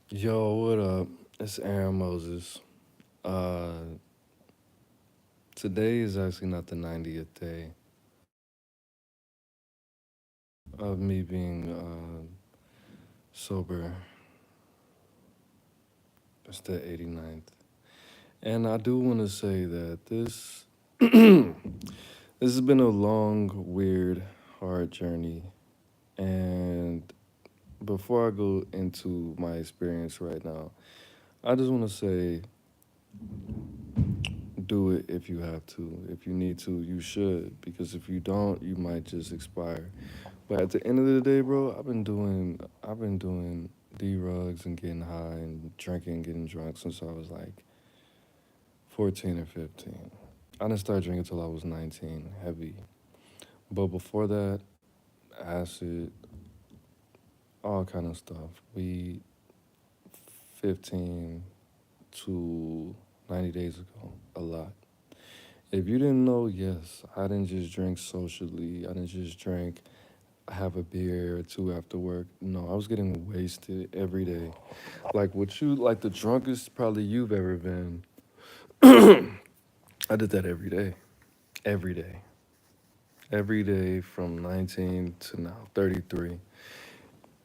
Yo, what up? It's Aaron Moses. Uh, Today is actually not the 90th day of me being sober. It's the 89th. And I do want to say that this this has been a long, weird, hard journey. And before I go into my experience right now, I just want to say do it if you have to. If you need to, you should. Because if you don't, you might just expire. But at the end of the day, bro, I've been doing D-rugs and getting high and drinking, getting drunk since I was like 14 or 15. I didn't start drinking until I was 19, heavy. But before that, acid, all kind of stuff. We 15 to 90 days ago, a lot. If you didn't know, yes, I didn't just drink socially. I didn't just drink, have a beer or two after work. No, I was getting wasted every day. Like what you like the drunkest probably you've ever been. I did that every day. Every day. Every day from 19 to now 33.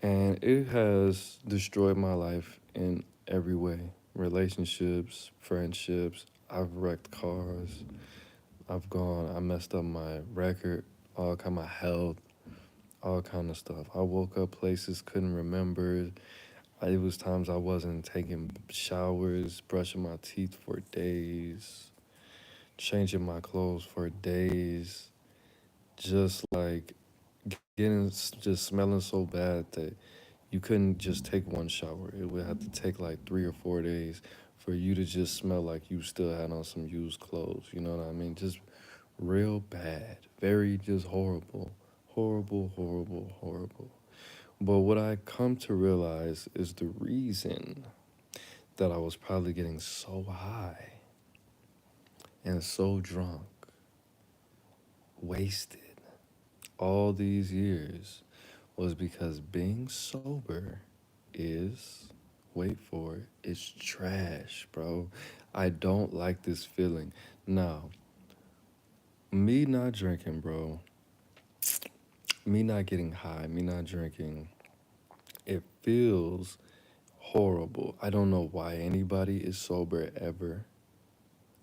And it has destroyed my life in every way. Relationships, friendships, I've wrecked cars. I messed up my record, all kind of my health, all kind of stuff. I woke up places, couldn't remember. It was times I wasn't taking showers, brushing my teeth for days, changing my clothes for days, just like just smelling so bad that you couldn't just take one shower. It would have to take like 3 or 4 days for you to just smell like you still had on some used clothes. You know what I mean? Just real bad, very just horrible, horrible, horrible, horrible. But what I come to realize is the reason that I was probably getting so high and so drunk, wasted all these years was because being sober is, wait for it, it's trash, bro. I don't like this feeling. Now, me not drinking, bro, me not getting high, me not drinking, it feels horrible. I don't know why anybody is sober ever.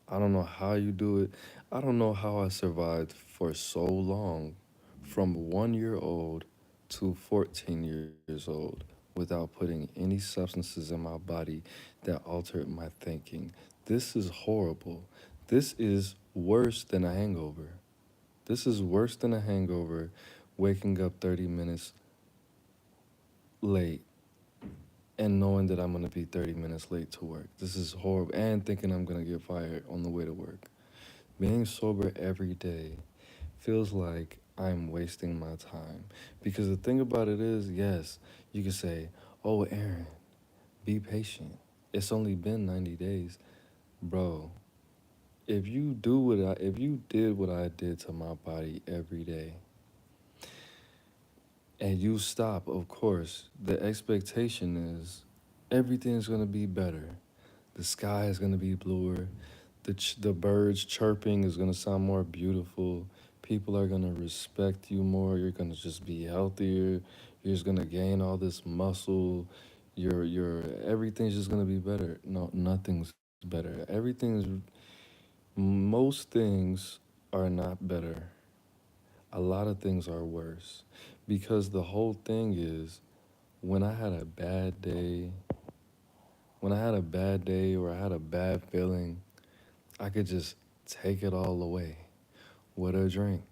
I don't know how you do it. I don't know how I survived for so long from 1 year old to 14 years old without putting any substances in my body that altered my thinking. This is horrible. This is worse than a hangover. This is worse than a hangover, waking up 30 minutes late and knowing that I'm gonna be 30 minutes late to work. This is horrible. And thinking I'm gonna get fired on the way to work. Being sober every day feels like I'm wasting my time. Because the thing about it is, yes, you can say, oh, Aaron, be patient. It's only been 90 days. Bro, if you did what I did to my body every day, and you stop, of course, the expectation is everything's gonna be better. The sky is gonna be bluer. The birds chirping is gonna sound more beautiful. People are gonna respect you more. You're gonna just be healthier. You're just gonna gain all this muscle. Your everything's just gonna be better. No, nothing's better. Most things are not better. A lot of things are worse. Because the whole thing is when I had a bad day, when I had a bad day or I had a bad feeling, I could just take it all away with a drink,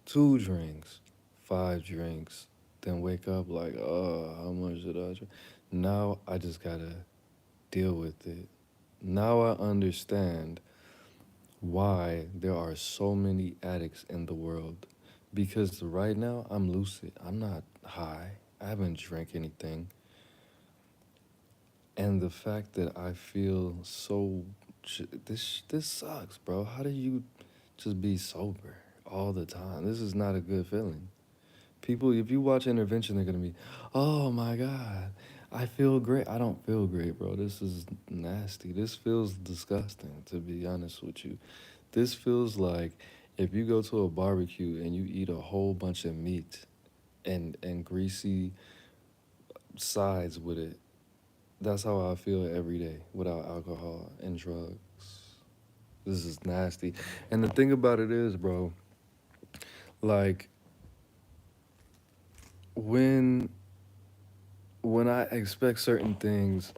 2 drinks, 5 drinks, then wake up like, oh, how much did I drink? Now I just gotta deal with it. Now I understand why there are so many addicts in the world. Because right now I'm lucid. I'm not high. I haven't drank anything. And the fact that I feel so this sucks, bro. How do you just be sober all the time? This is not a good feeling. People, if you watch Intervention, they're gonna be, oh my god, I feel great. I don't feel great, bro. This is nasty. This feels disgusting, to be honest with you. This feels like if you go to a barbecue and you eat a whole bunch of meat and greasy sides with it. That's how I feel every day without alcohol and drugs. This is nasty. And the thing about it is, bro, like when when I expect certain things,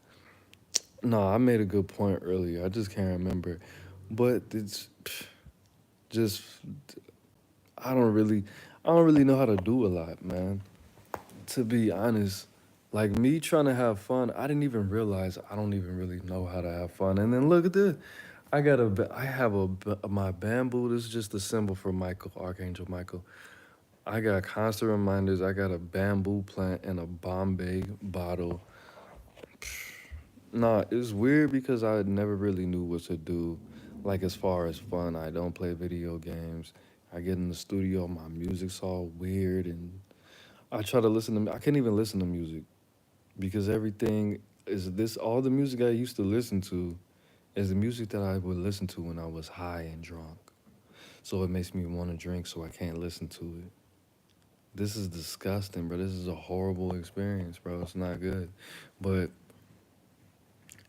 no, I made a good point earlier. I just can't remember. But it's just I don't really I don't really know how to do a lot, man. To be honest, like me trying to have fun, I didn't even realize I don't even really know how to have fun. And then look at this. I have my bamboo. This is just a symbol for Michael, Archangel Michael. I got constant reminders. I got a bamboo plant and a Bombay bottle. Nah, it's weird because I never really knew what to do. Like as far as fun, I don't play video games. I get in the studio, my music's all weird, and I try to listen to. I can't even listen to music because everything is this. All the music I used to listen to is the music that I would listen to when I was high and drunk. So it makes me want to drink, so I can't listen to it. This is disgusting, bro. This is a horrible experience, bro. It's not good. But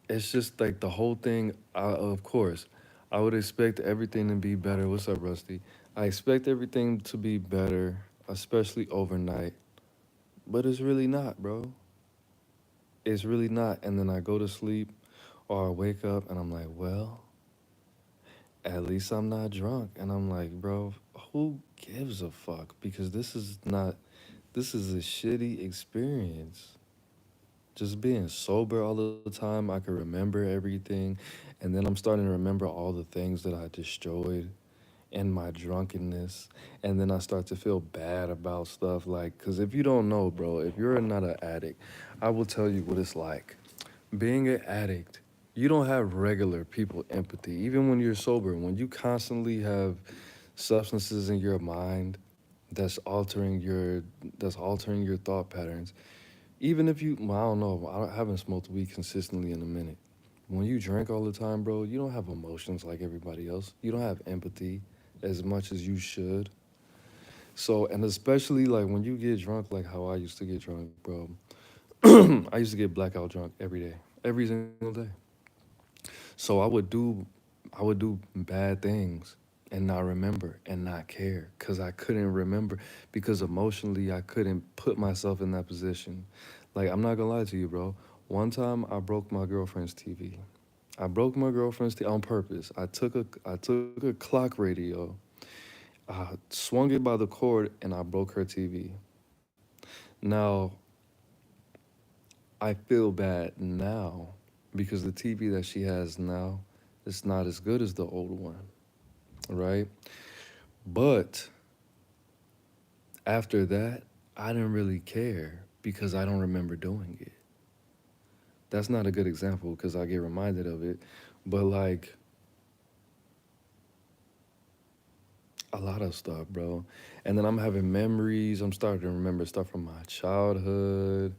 it's just like the whole thing, of course, I would expect everything to be better. What's up, Rusty? I expect everything to be better, especially overnight. But it's really not, bro. It's really not. And then I go to sleep or I wake up and I'm like, well, at least I'm not drunk. And I'm like, bro, who gives a fuck? Because this is a shitty experience. Just being sober all the time, I can remember everything. And then I'm starting to remember all the things that I destroyed in my drunkenness. And then I start to feel bad about stuff. Like, because if you don't know, bro, if you're not an addict, I will tell you what it's like. Being an addict, you don't have regular people empathy. Even when you're sober, when you constantly have substances in your mind that's altering your that's altering your thought patterns. Even if you, well, I don't know, I haven't smoked weed consistently in a minute. When you drink all the time, bro, you don't have emotions like everybody else. You don't have empathy as much as you should. So, and especially like when you get drunk, like how I used to get drunk, bro. I used to get blackout drunk every single day. So I would do bad things and not remember and not care because I couldn't remember because emotionally I couldn't put myself in that position. Like I'm not gonna lie to you, bro. One time I broke my girlfriend's TV. I broke my girlfriend's TV on purpose. I took a clock radio, swung it by the cord, and I broke her TV. Now I feel bad now because the TV that she has now is not as good as the old one, right? But after that, I didn't really care because I don't remember doing it. That's not a good example because I get reminded of it. But like a lot of stuff, bro. And then I'm having memories. I'm starting to remember stuff from my childhood.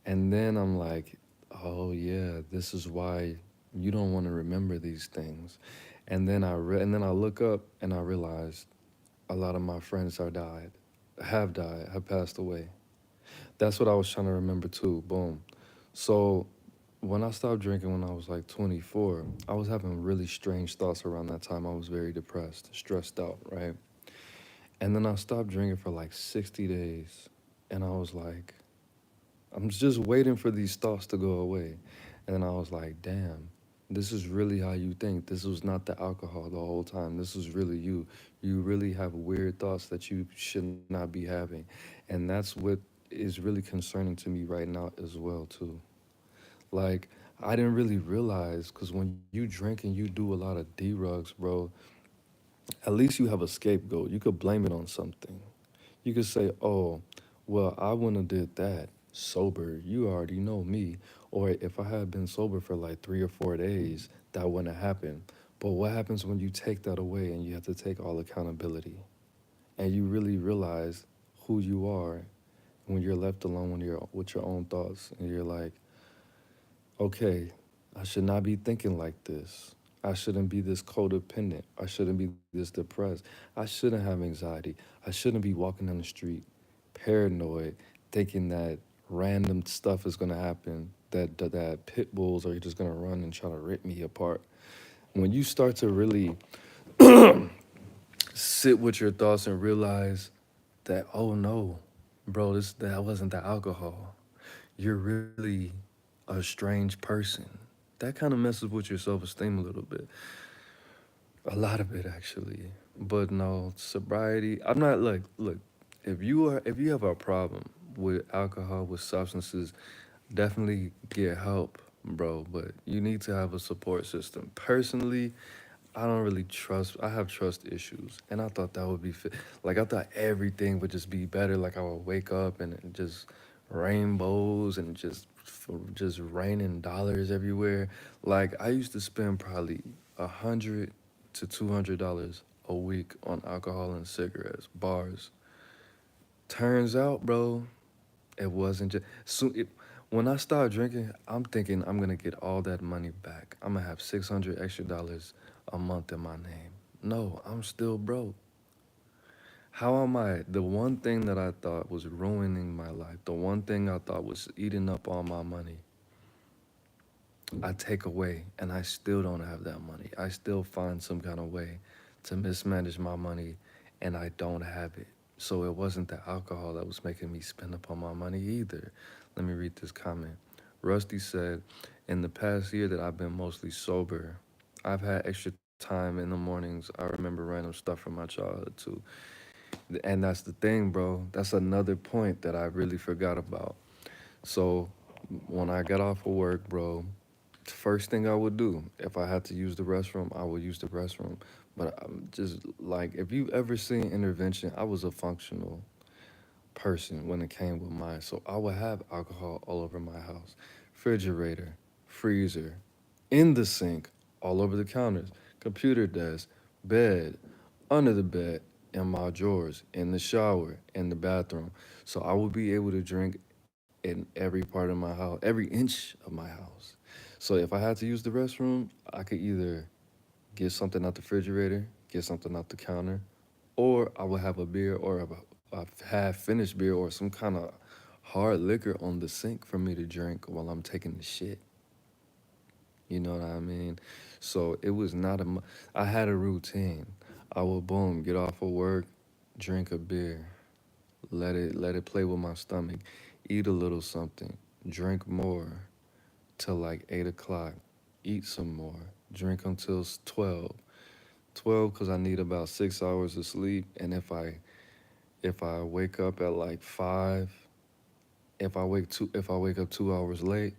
And then I'm like, oh yeah, this is why you don't want to remember these things. And then I look up and I realized a lot of my friends have passed away. That's what I was trying to remember too. Boom. So when I stopped drinking when I was like 24, I was having really strange thoughts around that time. I was very depressed, stressed out, right? And then I stopped drinking for like 60 days. And I was like, I'm just waiting for these thoughts to go away. And then I was like, damn, this is really how you think. This was not the alcohol the whole time. This is really you. You really have weird thoughts that you should not be having. And that's what is really concerning to me right now as well, too. Like, I didn't really realize because when you drink and you do a lot of drugs, bro, at least you have a scapegoat. You could blame it on something. You could say, oh, well, I wouldn't have did that sober. You already know me. Or if I had been sober for like 3 or 4 days, that wouldn't have happened. But what happens when you take that away and you have to take all accountability and you really realize who you are when you're left alone when you're with your own thoughts and you're like, okay, I should not be thinking like this. I shouldn't be this codependent. I shouldn't be this depressed. I shouldn't have anxiety. I shouldn't be walking down the street paranoid, thinking that random stuff is gonna happen, that pit bulls are just gonna run and try to rip me apart. When you start to really sit with your thoughts and realize that, oh no, bro, that wasn't the alcohol. You're really a strange person. That kind of messes with your self-esteem a little bit. A lot of it actually. But no, sobriety, I'm not like, look, if you have a problem with alcohol, with substances, definitely get help, bro, but you need to have a support system. Personally, I don't really trust. I have trust issues, and I thought that would be like I thought everything would just be better. Like I would wake up and it just rainbows and just raining dollars everywhere. Like I used to spend probably $100 to $200 a week on alcohol and cigarettes, bars. Turns out, bro, it wasn't just so. When I start drinking, I'm thinking I'm gonna get all that money back. I'm gonna have $600 extra a month in my name. No, I'm still broke. How am I? The one thing that I thought was ruining my life, the one thing I thought was eating up all my money, I take away and I still don't have that money. I still find some kind of way to mismanage my money and I don't have it. So it wasn't the alcohol that was making me spend up on my money either. Let me read this comment. Rusty said, in the past year that I've been mostly sober, I've had extra time in the mornings. I remember random stuff from my childhood too. And that's the thing, bro. That's another point that I really forgot about. So when I got off of work, bro, first thing I would do if I had to use the restroom, I would use the restroom. But I'm just like, if you ever seen Intervention, I was a functional person when it came with mine. So I would have alcohol all over my house, refrigerator, freezer, in the sink, all over the counters, computer desk, bed, under the bed, in my drawers, in the shower, in the bathroom. So I would be able to drink in every part of my house, every inch of my house. So if I had to use the restroom, I could either get something out the refrigerator, get something out the counter, or I would have a beer or a half finished beer or some kind of hard liquor on the sink for me to drink while I'm taking the shit. You know what I mean? So it was not I had a routine. I would boom, get off of work, drink a beer, let it play with my stomach, eat a little something, drink more till like 8 o'clock, eat some more, drink until 12. 12 because I need about 6 hours of sleep, and if I wake up at like 5, if I wake up 2 hours late,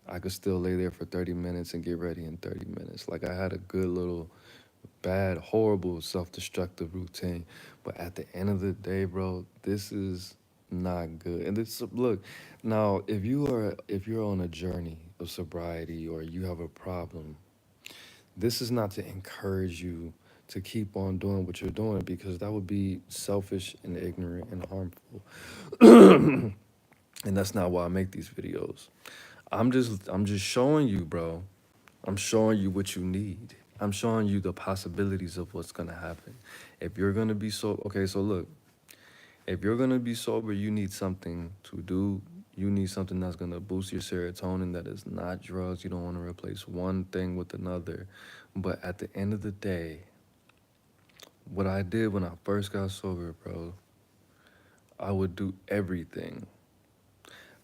I could still lay there for 30 minutes and get ready in 30 minutes. Like I had a good little bad, horrible self-destructive routine. But at the end of the day, bro, this is not good. And this look, now if you're on a journey of sobriety or you have a problem, this is not to encourage you to keep on doing what you're doing because that would be selfish and ignorant and harmful. And that's not why I make these videos. I'm just showing you, bro. I'm showing you what you need. I'm showing you the possibilities of what's gonna happen. If you're gonna be so okay, so look, if you're gonna be sober, you need something to do. You need something that's gonna boost your serotonin that is not drugs. You don't wanna replace one thing with another. But at the end of the day, what I did when I first got sober, bro, I would do everything.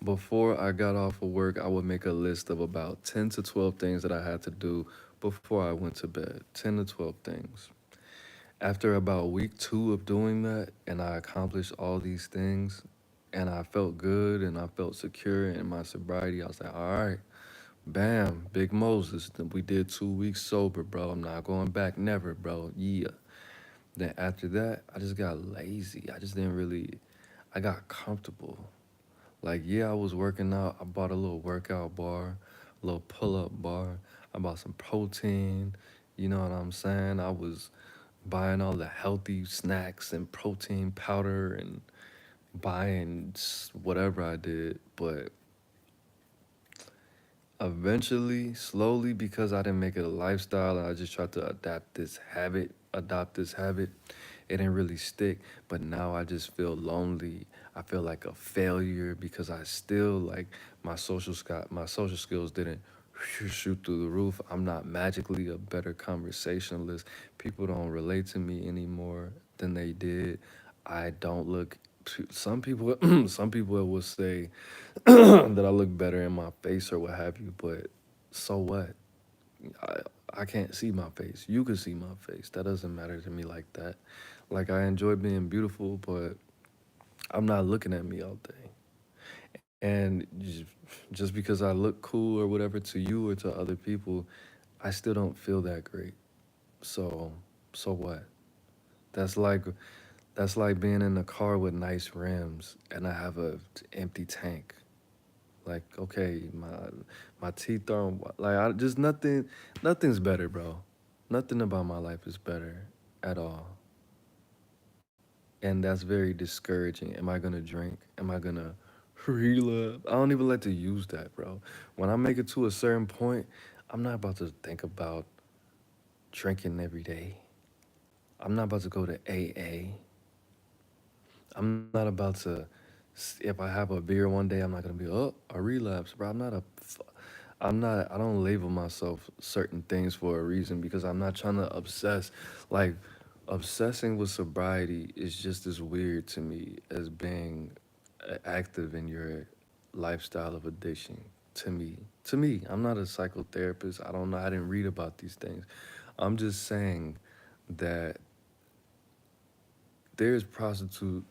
Before I got off of work, I would make a list of about 10 to 12 things that I had to do before I went to bed. 10 to 12 things. After about week 2 of doing that, and I accomplished all these things, and I felt good and I felt secure in my sobriety, I was like, all right, bam, Big Moses. We did 2 weeks sober, bro. I'm not going back, never, bro. Yeah. Then after that, I just got lazy. I just didn't really, I got comfortable. Like, yeah, I was working out. I bought a little workout bar, a little pull up bar. I bought some protein. You know what I'm saying? I was buying all the healthy snacks and protein powder and buying whatever I did, but eventually, slowly, because I didn't make it a lifestyle and I just tried to adopt this habit, it didn't really stick. But now I just feel lonely. I feel like a failure because I still like my social skills didn't shoot through the roof. I'm not magically a better conversationalist. People don't relate to me anymore than they did. I don't look some people some people will say that I look better in my face or what have you, but so what? I I can't see my face. You can see my face. That doesn't matter to me like that. Like I enjoy being beautiful, but I'm not looking at me all day. And just because I look cool or whatever to you or to other people, I still don't feel that great. So so what? That's like that's like being in a car with nice rims and I have a empty tank. Like, okay, my teeth aren't like I just nothing's better, bro. Nothing about my life is better at all. And that's very discouraging. Am I gonna drink? Am I gonna relove? I don't even like to use that, bro. When I make it to a certain point, I'm not about to think about drinking every day. I'm not about to go to AA. I'm not about to if I have a beer one day, I'm not gonna be a relapse, bro. I'm not. I don't label myself certain things for a reason because I'm not trying to obsess. Like obsessing with sobriety is just as weird to me as being active in your lifestyle of addiction. To me, I'm not a psychotherapist. I don't know. I didn't read about these things. I'm just saying that there's prostitute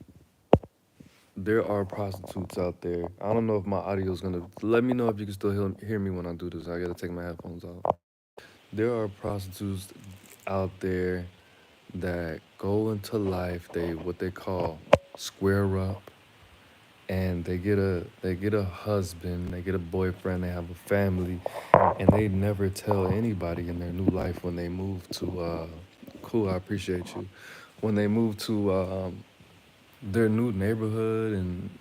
there are prostitutes out there. I don't know if my audio is gonna. Let me know if you can still hear me when I do this. I gotta take my headphones off. There are prostitutes out there that go into life. They what they call square up, and they get a husband. They get a boyfriend. They have a family, and they never tell anybody in their new life when they move to. Cool, I appreciate you. When they move to their new neighborhood and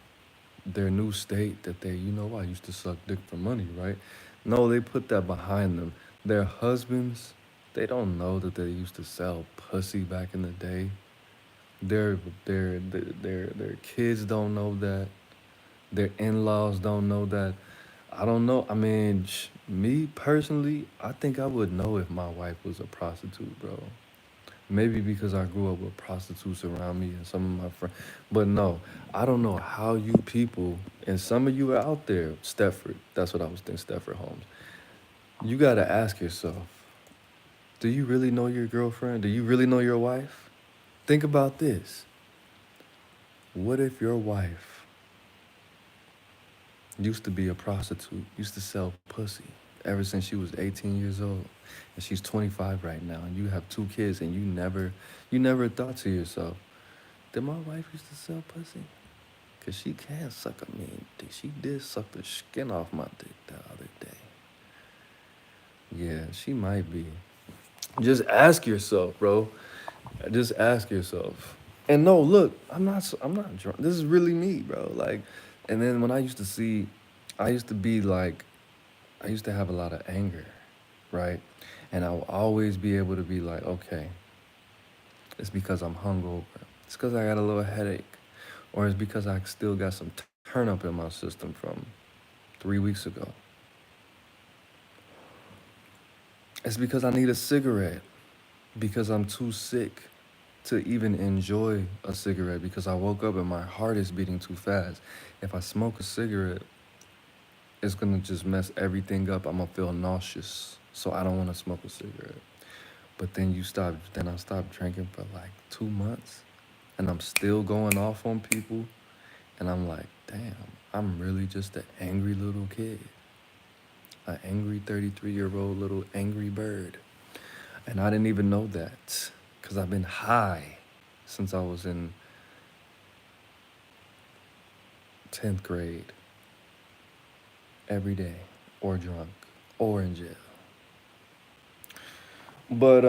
their new state that they, I used to suck dick for money, right? No, they put that behind them. Their husbands, they don't know that they used to sell pussy back in the day. Their their kids don't know that. Their in-laws don't know that. I don't know. I mean, me personally, I think I would know if my wife was a prostitute, bro. Maybe because I grew up with prostitutes around me and some of my friends. But no, I don't know how you people, and some of you are out there, Stefford, that's what I was thinking, Stefford Holmes. You got to ask yourself, do you really know your girlfriend? Do you really know your wife? Think about this. What if your wife used to be a prostitute, used to sell pussy ever since she was 18 years old, and she's 25 right now, and you have two kids, and you never thought to yourself, did my wife used to sell pussy? Cause she can suck a mean dick. She did suck the skin off my dick the other day. Yeah, she might be. Just ask yourself, bro. Just ask yourself. And no, look, I'm not drunk. This is really me, bro. Like, and then when I used to see, I used to be like, I used to have a lot of anger, right? And I will always be able to be like, okay, it's because I'm hungover. It's because I got a little headache. Or it's because I still got some turn up in my system from 3 weeks ago. It's because I need a cigarette. Because I'm too sick to even enjoy a cigarette because I woke up and my heart is beating too fast. If I smoke a cigarette, it's gonna just mess everything up. I'm gonna feel nauseous. So I don't wanna smoke a cigarette. But then I stopped drinking for like 2 months and I'm still going off on people. And I'm like, damn, I'm really just an angry little kid. An angry 33-year-old little angry bird. And I didn't even know that because I've been high since I was in 10th grade every day or drunk or in jail. But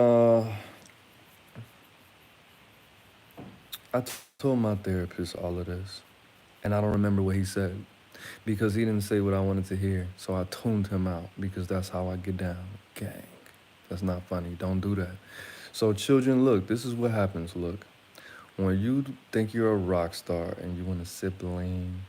I told my therapist all of this. And I don't remember what he said because he didn't say what I wanted to hear. So I tuned him out because that's how I get down. Gang. That's not funny. Don't do that. So, children, look, this is what happens. Look, when you think you're a rock star and you want to sip lean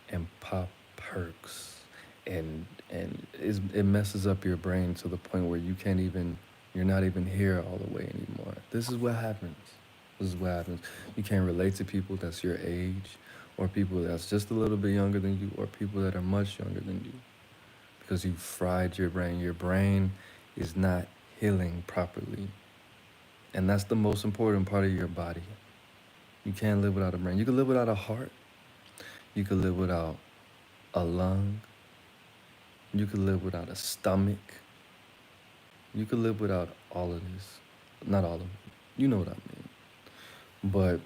and pop perks, it messes up your brain to the point where you're not even here all the way anymore. This is what happens. This is what happens. You can't relate to people that's your age, or people that's just a little bit younger than you, or people that are much younger than you, because you fried your brain. Your brain is not healing properly, and that's the most important part of your body. You can't live without a brain. You can live without a heart. You can live without a lung. You can live without a stomach. You can live without all of this. Not all of it. You know what I mean. But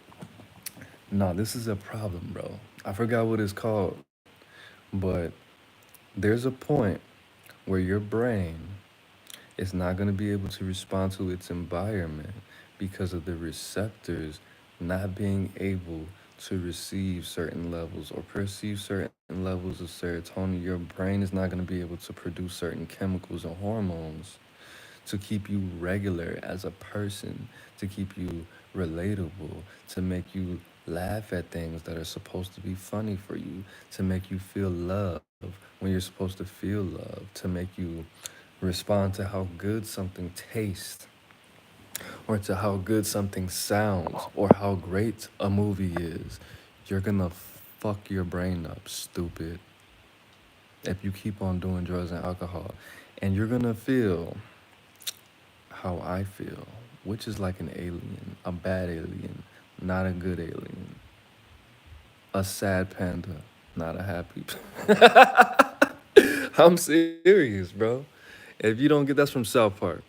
no, this is a problem, bro. I forgot what it's called. But there's a point where your brain is not going to be able to respond to its environment because of the receptors not being able to receive certain levels or perceive certain levels of serotonin. Your brain is not going to be able to produce certain chemicals and hormones to keep you regular as a person, to keep you relatable, to make you laugh at things that are supposed to be funny for you, to make you feel love when you're supposed to feel love, to make you respond to how good something tastes or to how good something sounds or how great a movie is. You're gonna fuck your brain up, stupid, if you keep on doing drugs and alcohol. And you're gonna feel how I feel, which is like an alien, a bad alien, not a good alien, a sad panda, not a happy. I'm serious, bro. If you don't get that's from South Park,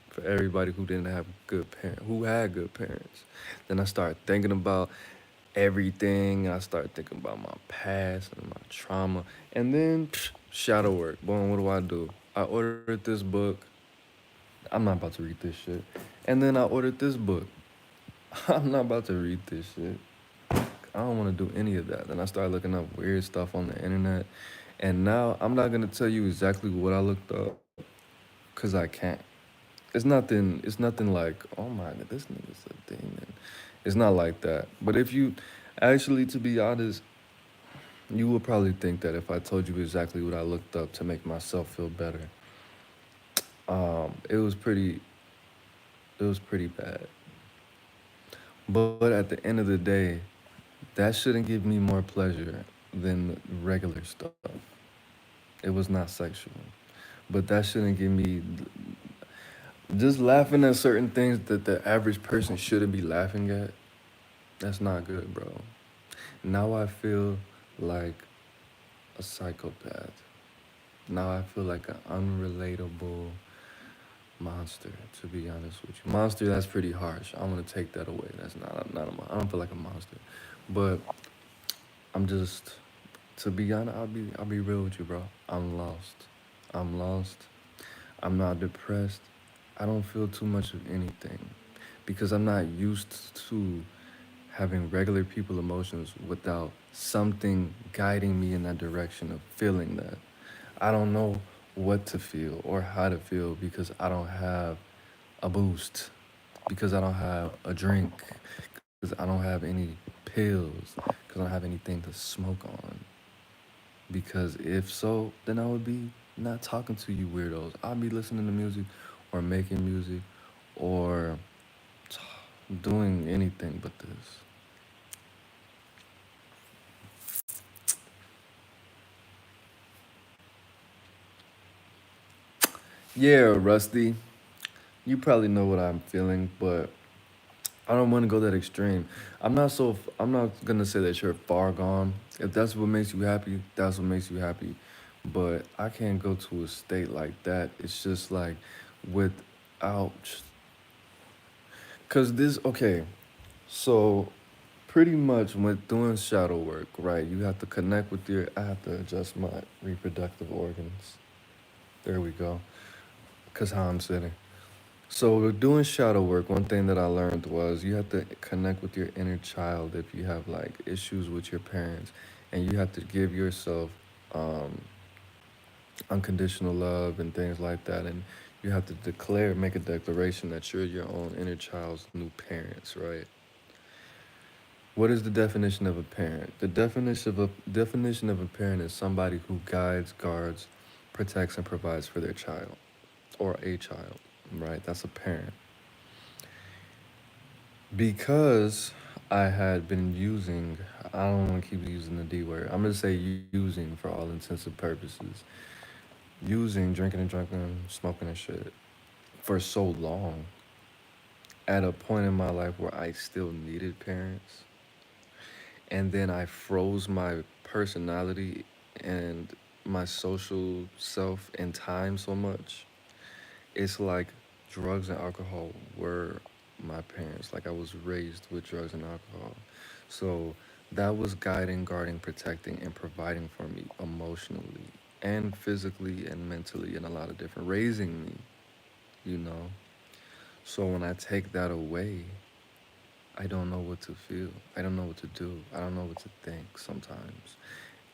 for everybody who didn't have good parents, who had good parents, then I start thinking about everything. I start thinking about my past and my trauma, and then shadow work. Boom, what do? I ordered this book. I'm not about to read this shit. And then I ordered this book. I'm not about to read this shit. I don't want to do any of that. Then I started looking up weird stuff on the internet. And now I'm not gonna tell you exactly what I looked up, cause I can't. It's nothing like, oh my god, this nigga's a demon. It's not like that. But if you actually, to be honest, you would probably think that if I told you exactly what I looked up to make myself feel better, it was pretty bad. But at the end of the day, that shouldn't give me more pleasure than regular stuff. It was not sexual. But that shouldn't give me just laughing at certain things that the average person shouldn't be laughing at. That's not good, bro. Now I feel like a psychopath. Now I feel like an unrelatable monster, to be honest with you. Monster, that's pretty harsh. I'm gonna take that away. That's not I don't feel like a monster. But I'm just, to be honest, I'll be real with you, bro. I'm lost. I'm lost. I'm not depressed. I don't feel too much of anything because I'm not used to having regular people emotions without something guiding me in that direction of feeling that. I don't know what to feel or how to feel because I don't have a boost, because I don't have a drink, because I don't have any pills, because I don't have anything to smoke on. Because if so, then I would be not talking to you weirdos. I'd be listening to music or making music or doing anything but this. Yeah, Rusty, you probably know what I'm feeling, but I don't want to go that extreme. I'm not gonna say that you're far gone. If that's what makes you happy, that's what makes you happy. But I can't go to a state like that. It's just like without, cause this okay. So pretty much when doing shadow work, right? You have to connect with your. I have to adjust my reproductive organs. There we go. Cause how I'm sitting. So with doing shadow work, one thing that I learned was you have to connect with your inner child if you have like issues with your parents, and you have to give yourself um, unconditional love and things like that, and you have to make a declaration that you're your own inner child's new parents, right? What is the definition of a parent? The definition of a parent is somebody who guides, guards, protects, and provides for their child or a child, right? That's a parent. Because I had been using, I don't want to keep using the D word. I'm gonna say using for all intents and purposes. Drinking, smoking and shit for so long. At a point in my life where I still needed parents, and then I froze my personality and my social self in time so much. It's like drugs and alcohol were my parents. Like I was raised with drugs and alcohol. So that was guiding, guarding, protecting, and providing for me emotionally and physically and mentally in a lot of different raising me, you know. So when I take that away, I don't know what to feel. I don't know what to do. I don't know what to think sometimes.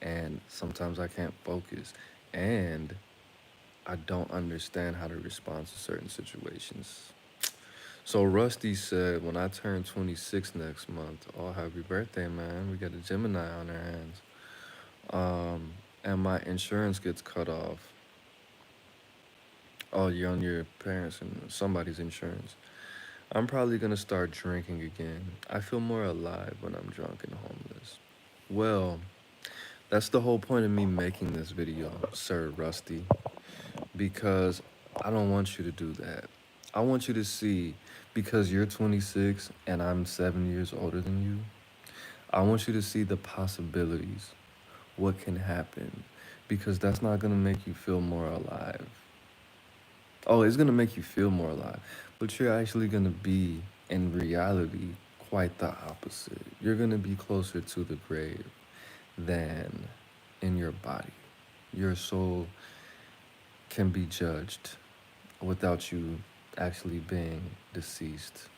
And sometimes I can't focus. And I don't understand how to respond to certain situations. So Rusty said, when I turn 26 next month, oh, happy birthday, man. We got a Gemini on our hands. And my insurance gets cut off. Oh, you're on your parents and somebody's insurance. I'm probably gonna start drinking again. I feel more alive when I'm drunk and homeless. Well, that's the whole point of me making this video, Sir Rusty, because I don't want you to do that. I want you to see, because you're 26 and I'm 7 years older than you, I want you to see the possibilities, what can happen, because that's not gonna make you feel more alive. Oh, it's gonna make you feel more alive, but you're actually gonna be, in reality, quite the opposite. You're gonna be closer to the grave than in your body. Your soul can be judged without you actually being deceased.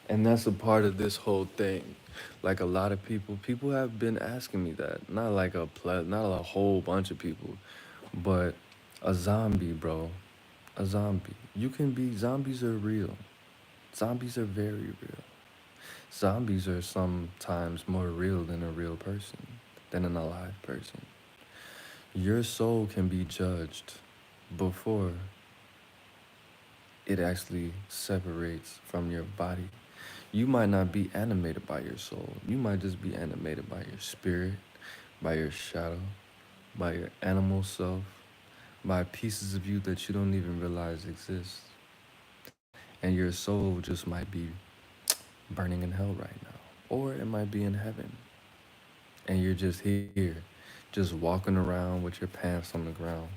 And that's a part of this whole thing. Like a lot of people have been asking me that. Not like not a whole bunch of people, but a zombie, bro. A zombie. You can be, zombies are real. Zombies are very real. Zombies are sometimes more real than a real person, than an alive person. Your soul can be judged before it actually separates from your body. You might not be animated by your soul. You might just be animated by your spirit, by your shadow, by your animal self, by pieces of you that you don't even realize exist. And your soul just might be burning in hell right now. Or it might be in heaven. And you're just here, just walking around with your pants on the ground.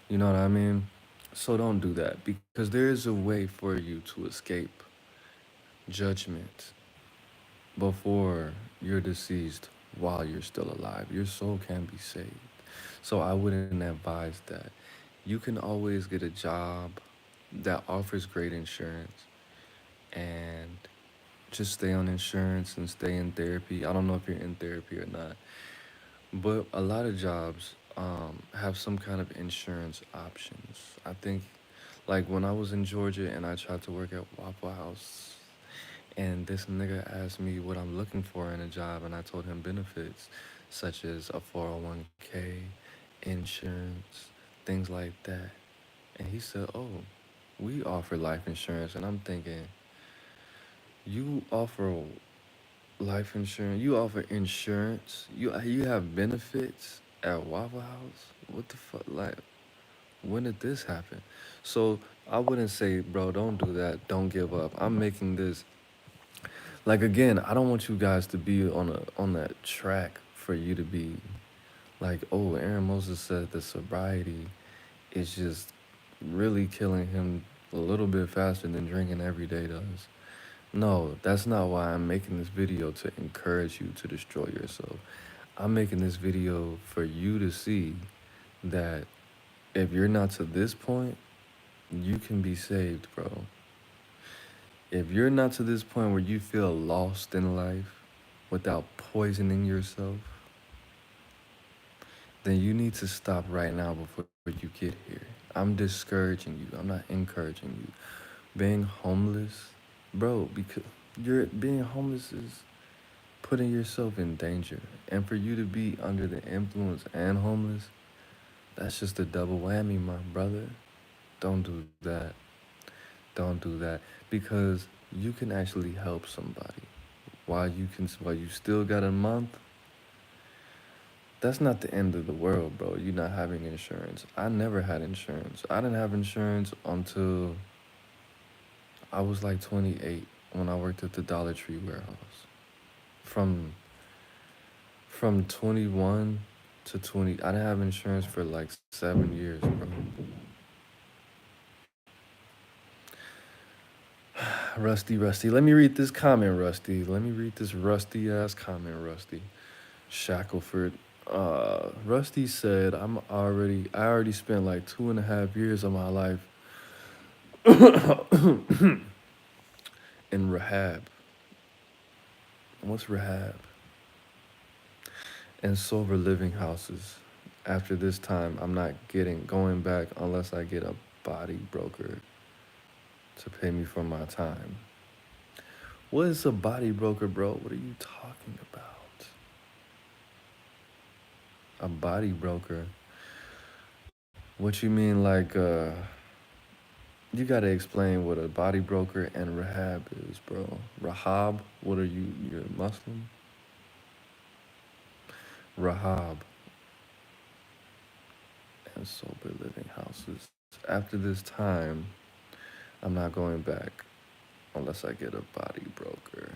You know what I mean? So don't do that, because there is a way for you to escape judgment before you're deceased while you're still alive. Your soul can be saved. So I wouldn't advise that. You can always get a job that offers great insurance and just stay on insurance and stay in therapy. I don't know if you're in therapy or not, but a lot of jobs have some kind of insurance options. I think, like when I was in Georgia and I tried to work at Waffle House, and this nigga asked me what I'm looking for in a job, and I told him benefits such as a 401k, insurance, things like that. And he said, "Oh, we offer life insurance." And I'm thinking, you offer life insurance, you offer insurance, you have benefits at Waffle House? What the fuck? Like, when did this happen? So I wouldn't say, bro, don't do that. Don't give up. I'm making this, like, again, I don't want you guys to be on that track for you to be like, oh, Aaron Moses said the sobriety is just really killing him a little bit faster than drinking every day does. No, that's not why I'm making this video, to encourage you to destroy yourself. I'm making this video for you to see that if you're not to this point, you can be saved, bro. If you're not to this point where you feel lost in life without poisoning yourself, then you need to stop right now before you get here. I'm discouraging you. I'm not encouraging you. Being homeless, bro, because you're being homeless is putting yourself in danger. And for you to be under the influence and homeless, that's just a double whammy, my brother. Don't do that. Don't do that because you can actually help somebody while you still got a month. That's not the end of the world, bro. You not having insurance. I never had insurance. I didn't have insurance until I was like 28 when I worked at the Dollar Tree warehouse. From from 21 to 20, I didn't have insurance for like 7 years, bro. Rusty. Let me read this comment, Rusty. Let me read this rusty ass comment, Rusty. Shackleford. Rusty said, I already spent like 2.5 years of my life in rehab. What's rehab? And sober living houses. After this time, I'm not getting going back unless I get a body broker to pay me for my time. What is a body broker, bro? What are you talking about? A body broker? What you mean, like, you gotta explain what a body broker and rehab is, bro. Rahab? What are you? You're a Muslim? Rahab and sober living houses. After this time, I'm not going back unless I get a body broker.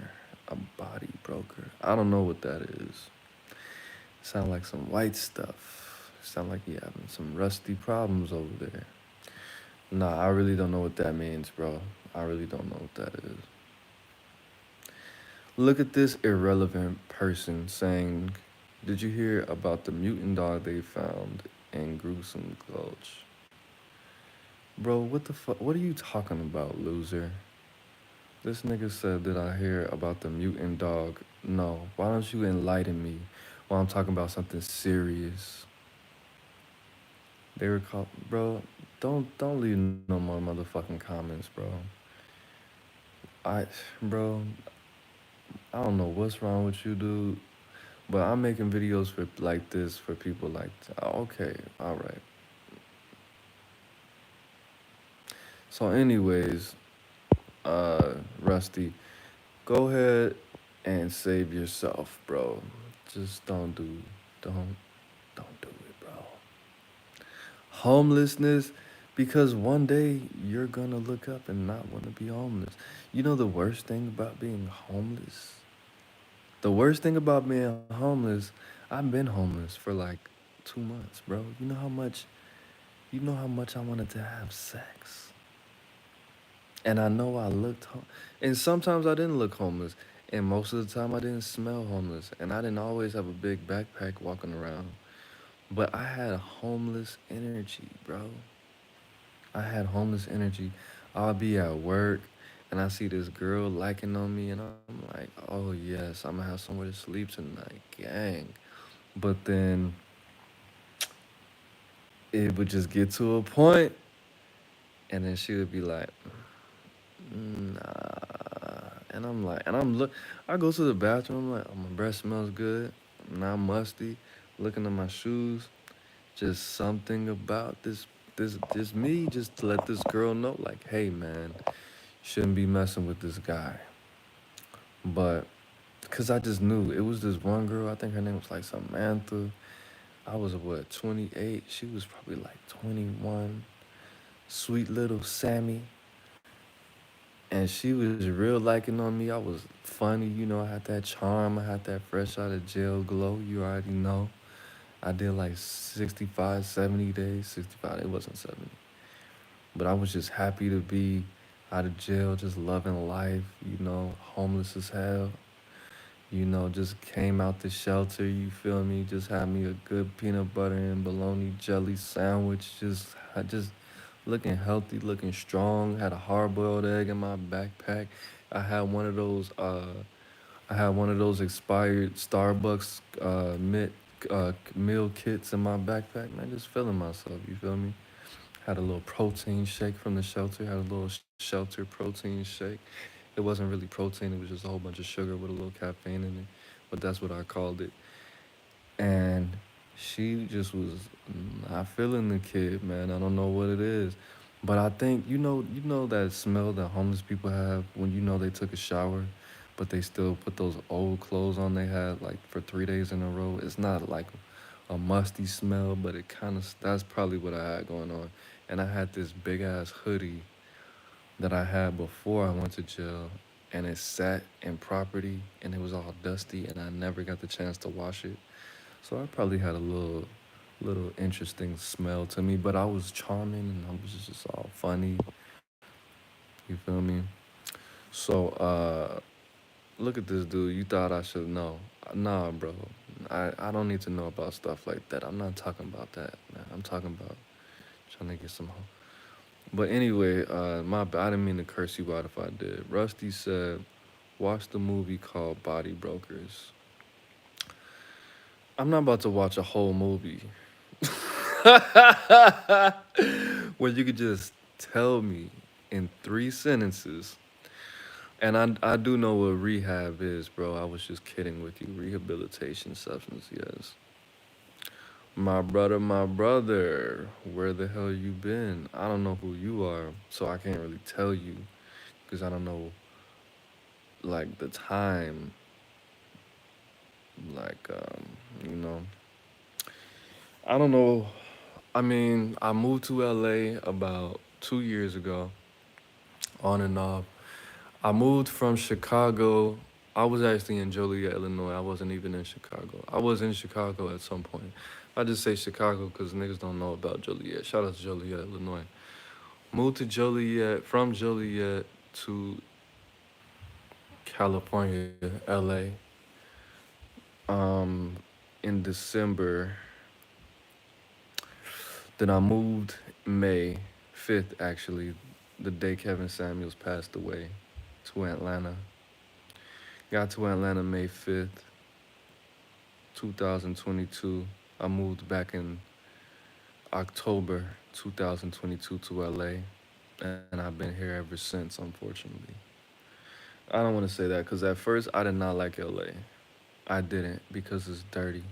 A body broker. I don't know what that is. Sound like some white stuff. Sound like you having some rusty problems over there. Nah, I really don't know what that means, bro. I really don't know what that is. Look at this irrelevant person saying, did you hear about the mutant dog they found in Gruesome Gulch? Bro, what the fuck? What are you talking about, loser? This nigga said, did I hear about the mutant dog? No. Why don't you enlighten me while I'm talking about something serious? They were called, bro. Don't leave no more motherfucking comments, bro. I, bro, I don't know what's wrong with you, dude. But I'm making videos for like this for people like, okay, all right. So, anyways, Rusty, go ahead and save yourself, bro. Just don't, don't do it, bro. Homelessness, because one day you're gonna look up and not want to be homeless. You know the worst thing about being homeless? The worst thing about being homeless, I've been homeless for like 2 months, bro. You know how much I wanted to have sex. And I know I looked and sometimes I didn't look homeless. And most of the time I didn't smell homeless. And I didn't always have a big backpack walking around. But I had homeless energy, bro. I had homeless energy. I'll be at work and I see this girl liking on me and I'm like, oh yes, I'm gonna have somewhere to sleep tonight, gang. But then it would just get to a point and then she would be like, nah. And I'm like, I go to the bathroom, I'm like, oh, my breath smells good, not musty, looking at my shoes. Just something about this me, just to let this girl know, like, hey man, shouldn't be messing with this guy. But because I just knew it was this one girl, I think her name was like Samantha. I was what, 28? She was probably like 21. Sweet little Sammy. And she was real liking on me. I was funny, I had that charm, I had that fresh out of jail glow, you already know. I did like 65, 70 days. 65, it wasn't 70. But I was just happy to be out of jail, just loving life, homeless as hell. Just came out the shelter, you feel me? Just had me a good peanut butter and bologna jelly sandwich. Just looking healthy, looking strong. Had a hard-boiled egg in my backpack. I had one of those. I had one of those expired Starbucks meal kits in my backpack. Man, just feeling myself. You feel me? Had a little protein shake from the shelter. Had a little shelter protein shake. It wasn't really protein. It was just a whole bunch of sugar with a little caffeine in it. But that's what I called it. And she just was not feeling the kid, man. I don't know what it is. But I think you know that smell that homeless people have when you know they took a shower, but they still put those old clothes on they had like for 3 days in a row. It's not like a musty smell, but it kind of that's probably what I had going on. And I had this big ass hoodie that I had before I went to jail, and it sat in property, and it was all dusty, and I never got the chance to wash it. So I probably had a little interesting smell to me, but I was charming and I was just all funny. You feel me? So look at this dude. You thought I should know? Nah, bro. I don't need to know about stuff like that. I'm not talking about that, man. I'm talking about trying to get some. But anyway, I didn't mean to curse you out if I did. Rusty said, watch the movie called Body Brokers. I'm not about to watch a whole movie where you could just tell me in 3 sentences. And I do know what rehab is, bro. I was just kidding with you. Rehabilitation substance, yes. My brother, where the hell you been? I don't know who you are, so I can't really tell you because I don't know like the time, like you know. I don't know. I mean, I moved to LA about 2 years ago, on and off. I moved from Chicago. I was actually in Joliet, Illinois. I wasn't even in Chicago. I was in Chicago at some point. I just say Chicago because niggas don't know about Joliet. Shout out to Joliet, Illinois. Moved to Joliet, from Joliet to California, LA, um, in December. Then I moved May 5th, actually, the day Kevin Samuels passed away, to Atlanta. Got to Atlanta May 5th, 2022. I moved back in October 2022 to LA, and I've been here ever since, unfortunately. I don't want to say that because at first I did not like LA. I didn't because it's dirty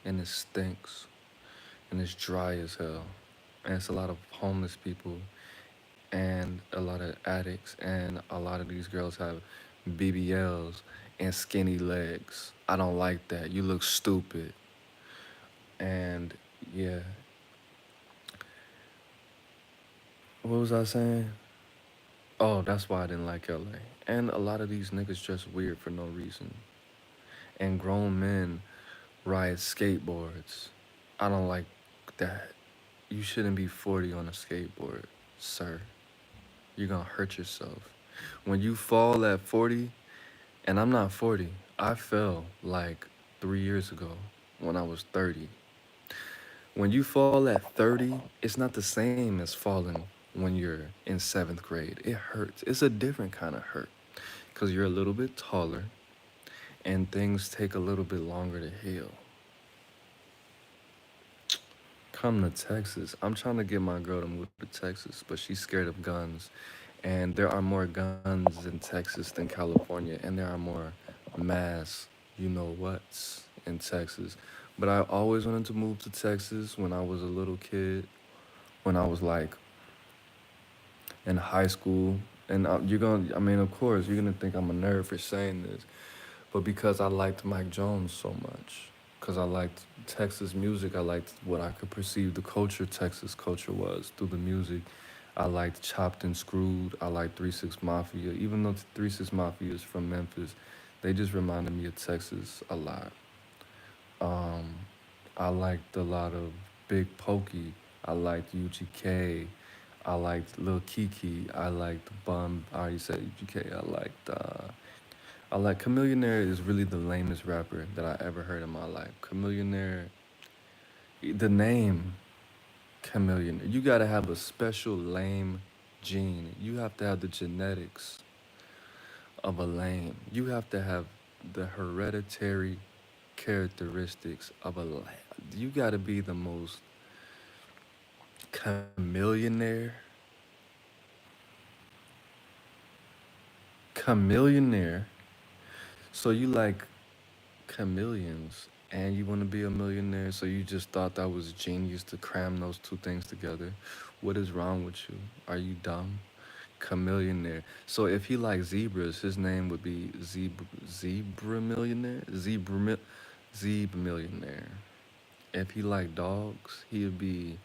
and it stinks and it's dry as hell. And it's a lot of homeless people and a lot of addicts, and a lot of these girls have BBLs and skinny legs. I don't like that. You look stupid. And yeah, what was I saying? Oh, that's why I didn't like LA. And a lot of these niggas dress weird for no reason. And grown men ride skateboards. I don't like that. You shouldn't be 40 on a skateboard, sir. You're gonna hurt yourself. When you fall at 40, and I'm not 40, I fell like 3 years ago when I was 30. When you fall at 30, it's not the same as falling when you're in seventh grade. It hurts. It's a different kind of hurt because you're a little bit taller and things take a little bit longer to heal. Come to Texas. I'm trying to get my girl to move to Texas, but she's scared of guns. And there are more guns in Texas than California, and there are more mass, you know what's in Texas. But I always wanted to move to Texas when I was a little kid, when I was like in high school. And I mean, of course, you're gonna think I'm a nerd for saying this, but because I liked Mike Jones so much, because I liked Texas music, I liked what I could perceive the culture Texas culture was through the music. I liked Chopped and Screwed. I liked 3 6 Mafia. Even though 3 6 Mafia is from Memphis, they just reminded me of Texas a lot. Um, I liked a lot of Big Pokey. I liked UGK. I liked Lil Kiki. I liked Bun. I already said UGK. I like Chameleonaire is really the lamest rapper that I ever heard in my life. Chameleonaire, the name. chameleon. You gotta have a special lame gene. You have to have the genetics of a lame. You have to have the hereditary characteristics of a lamb. You gotta be the most chameleonaire, chameleonaire. So you like chameleons and you want to be a millionaire, so you just thought that was genius to cram those two things together. What is wrong with you? Are you dumb? Chameleonaire. So if he likes zebras, his name would be zebra millionaire, zebra millionaire. If he liked dogs, he'd be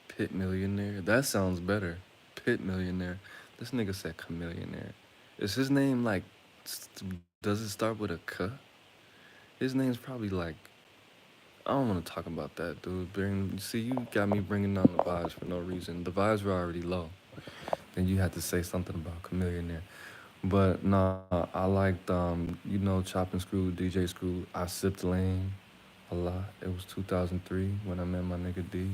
pit millionaire. That sounds better. Pit millionaire. This nigga said chameleonaire. Is his name like? Does it start with a K? His name's probably like, I don't want to talk about that, dude. See, you got me bringing down the vibes for no reason. The vibes were already low. Then you had to say something about chameleonaire. But nah, I liked Chopping Screw, DJ Screw. I sipped Lane a lot. It was 2003 when I met my nigga D.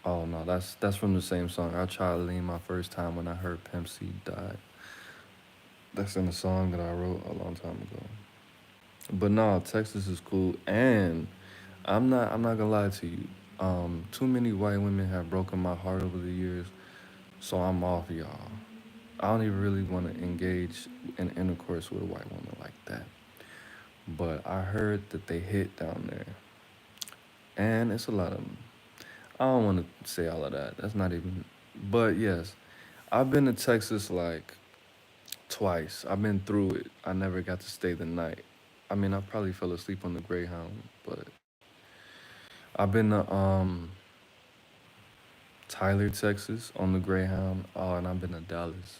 Oh no, that's from the same song. I tried Lean my first time when I heard Pimp C died. That's in a song that I wrote a long time ago. But no, Texas is cool, and I'm not gonna lie to you. Too many white women have broken my heart over the years, so I'm off y'all. I don't even really want to engage in intercourse with a white woman like that. But I heard that they hit down there, and it's a lot of them. I don't want to say all of that. That's not even. But yes, I've been to Texas like twice. I've been through it. I never got to stay the night. I mean, I probably fell asleep on the Greyhound, but I've been to Tyler, Texas on the Greyhound. Oh, and I've been to Dallas.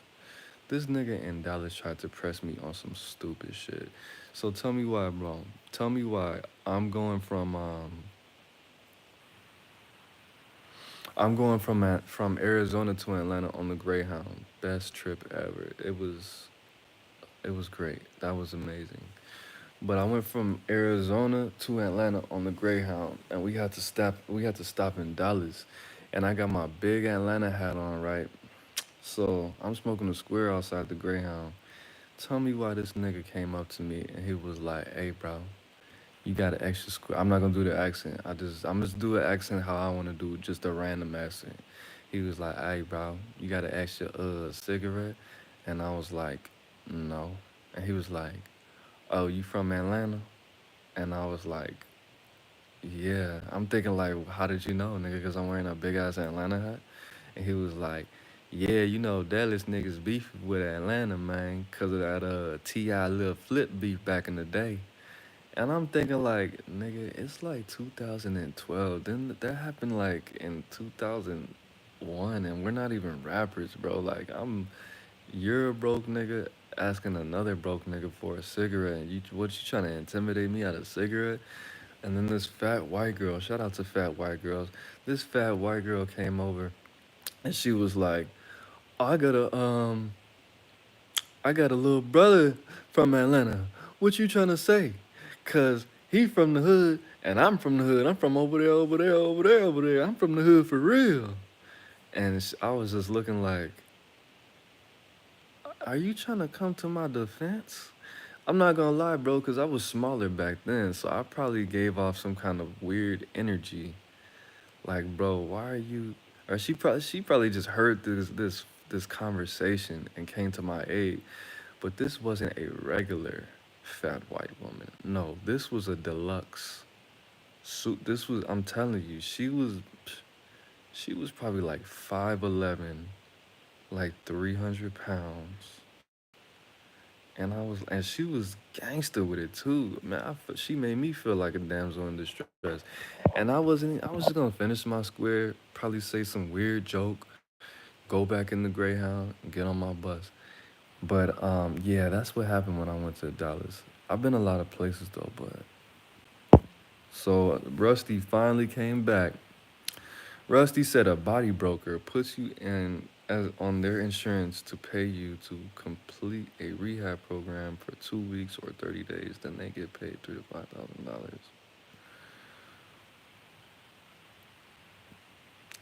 This nigga in Dallas tried to press me on some stupid shit. So tell me why, bro. Tell me why I'm going from Arizona to Atlanta on the Greyhound. Best trip ever. It was great. That was amazing. But I went from Arizona to Atlanta on the Greyhound, and we had to stop in Dallas, and I got my big Atlanta hat on, right? So I'm smoking a square outside the Greyhound. Tell me why this nigga came up to me and he was like, "Hey, bro, you got an extra square." I'm not gonna do the accent. I'm just do an accent how I want to do, just a random accent. He was like, "Hey, bro, you got an extra cigarette?" And I was like, "No." And he was like, "Oh, you from Atlanta?" And I was like, "Yeah." I'm thinking like, "How did you know, nigga? Because I'm wearing a big ass Atlanta hat." And he was like, "Yeah, Dallas niggas beef with Atlanta, man, cause of that Ti little flip beef back in the day." And I'm thinking like, nigga, it's like 2012. Then that happened like in 2001, and we're not even rappers, bro. Like you're a broke nigga asking another broke nigga for a cigarette, and you trying to intimidate me out of cigarette? And then this fat white girl, shout out to fat white girls. This fat white girl came over, and she was like, "Oh, I got a little brother from Atlanta. What you trying to say? Cause he from the hood and I'm from the hood. I'm from over there, over there, over there, over there. I'm from the hood for real." And I was just looking like, "Are you trying to come to my defense?" I'm not gonna lie, bro, cause I was smaller back then, so I probably gave off some kind of weird energy. Like, bro, why are you? Or she probably just heard this conversation and came to my aid. But this wasn't a regular fat white woman. No, this was a deluxe suit. I'm telling you, she was probably like 5'11", like 300 pounds. And she was gangster with it too. Man, she made me feel like a damsel in distress. And I was just gonna finish my square, probably say some weird joke, go back in the Greyhound, and get on my bus. But yeah, that's what happened when I went to Dallas. I've been a lot of places though, but so Rusty finally came back. Rusty said a body broker puts you in as on their insurance to pay you to complete a rehab program for 2 weeks or 30 days. Then they get paid $3,000 to $5,000.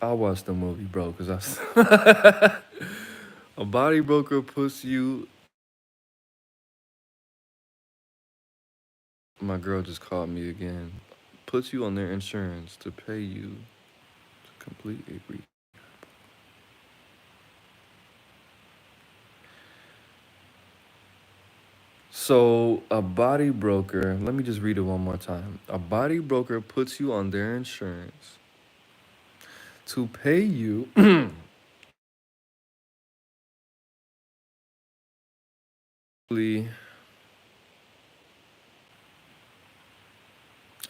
I'll watch the movie, bro, because I. A body broker puts you. My girl just called me again. Puts you on their insurance to pay you to complete a brief. So, a body broker, let me just read it one more time. A body broker puts you on their insurance to pay you.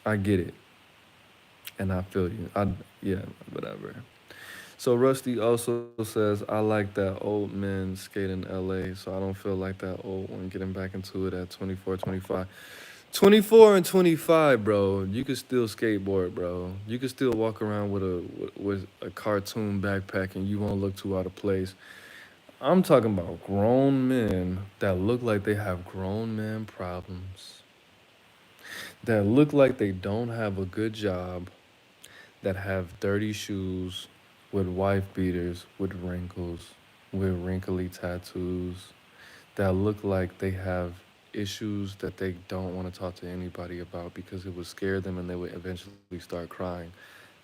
I get it, and I feel you. Yeah, whatever. So Rusty also says, I like that old men skate in LA, so I don't feel like that old one getting back into it at 24, 25. 24 and 25, bro. You can still skateboard, bro. You can still walk around with a cartoon backpack and you won't look too out of place. I'm talking about grown men that look like they have grown man problems, that look like they don't have a good job, that have dirty shoes, with wife beaters, with wrinkles, with wrinkly tattoos, that look like they have issues that they don't want to talk to anybody about because it would scare them and they would eventually start crying.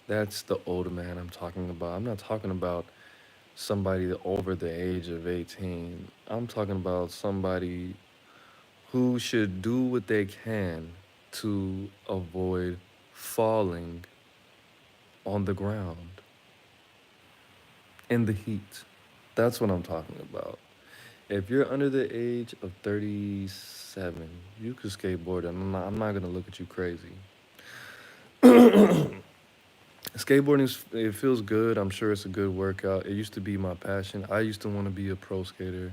That's the older man I'm talking about. I'm not talking about somebody over the age of 18. I'm talking about somebody who should do what they can to avoid falling on the ground in the heat. That's what I'm talking about. If you're under the age of 37, you could skateboard, and I'm not gonna look at you crazy. Skateboarding, it feels good. I'm sure it's a good workout. It used to be my passion. I used to want to be a pro skater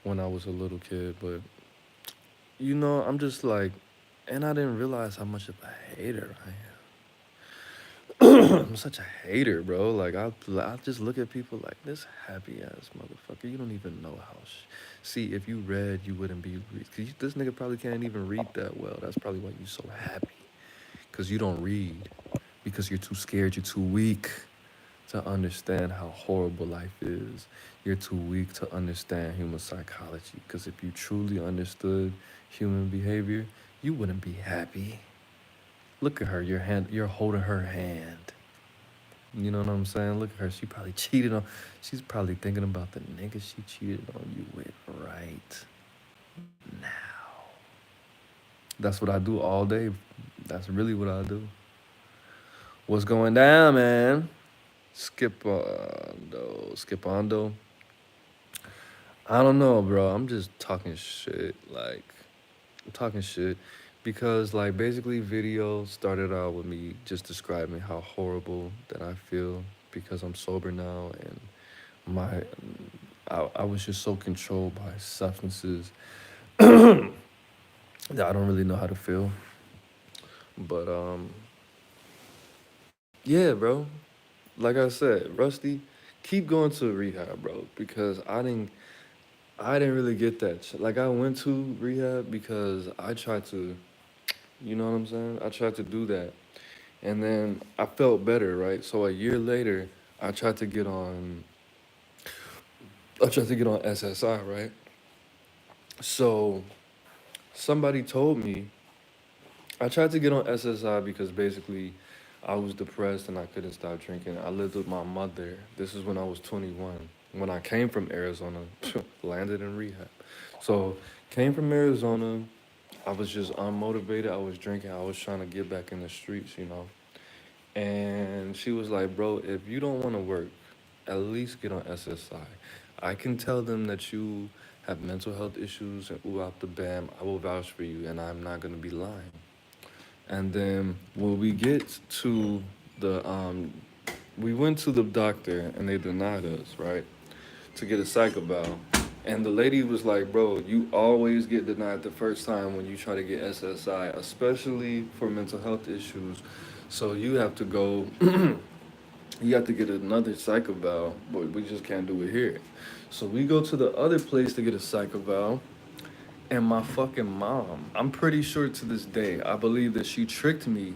when I was a little kid, but I'm just like, and I didn't realize how much of a hater I am. I'm such a hater, bro. Like I just look at people like this happy ass motherfucker. You don't even know how. See, if you read, you wouldn't be. Cause this nigga probably can't even read that well. That's probably why you so happy. Cause you don't read. Because you're too scared. You're too weak to understand how horrible life is. You're too weak to understand human psychology. Because if you truly understood human behavior, you wouldn't be happy. Look at her. You're holding her hand. You know what I'm saying? Look at her. She probably cheated on. She's probably thinking about the nigga she cheated on you with right now. That's what I do all day. That's really what I do. What's going down, man? Skipondo. I don't know, bro. I'm just talking shit. Like, I'm talking shit because, like, basically, video started out with me just describing how horrible that I feel because I'm sober now and my I was just so controlled by substances that I don't really know how to feel. But yeah, bro. Like I said, Rusty, keep going to rehab, bro, because I didn't really get that. Like I went to rehab because I tried to, you know what I'm saying? I tried to do that. And then I felt better, right? So a year later, I tried to get on I tried to get on SSI, right? So somebody told me I tried to get on SSI because basically I was depressed and I couldn't stop drinking. I lived with my mother. This is when I was 21. When I came from Arizona, landed in rehab. So came from Arizona. I was just unmotivated. I was drinking. I was trying to get back in the streets. And she was like, bro, if you don't want to work, at least get on SSI. I can tell them that you have mental health issues and ooh out the bam. I will vouch for you and I'm not going to be lying. And then when we get to we went to the doctor and they denied us, right, to get a psych eval. And the lady was like, bro, you always get denied the first time when you try to get SSI, especially for mental health issues. So you have to go, you have to get another psych eval, but we just can't do it here. So we go to the other place to get a psych eval. And my fucking mom, I'm pretty sure to this day, I believe that she tricked me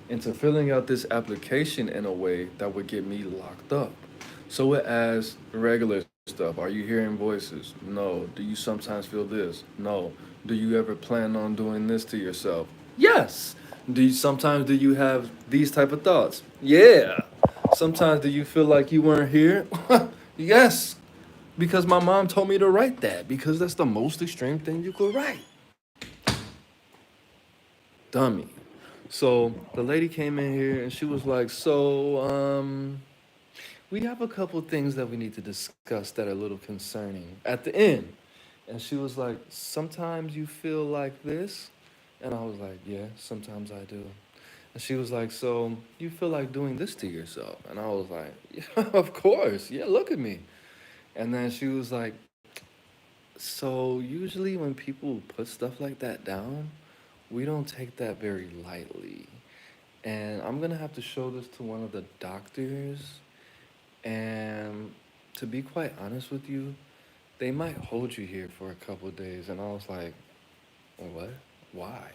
into filling out this application in a way that would get me locked up. So it asks regular stuff. Are you hearing voices? No. Do you sometimes feel this? No. Do you ever plan on doing this to yourself? Yes. Sometimes do you have these type of thoughts? Yeah. Sometimes do you feel like you weren't here? Yes. Because my mom told me to write that because that's the most extreme thing you could write. Dummy. So the lady came in here and she was like, we have a couple things that we need to discuss that are a little concerning at the end. And she was like, sometimes you feel like this? And I was like, yeah, sometimes I do. And she was like, so you feel like doing this to yourself? And I was like, yeah, of course. Yeah, look at me. And then she was like, so usually when people put stuff like that down, we don't take that very lightly. And I'm gonna have to show this to one of the doctors. And to be quite honest with you, they might hold you here for a couple of days. And I was like, what? Why?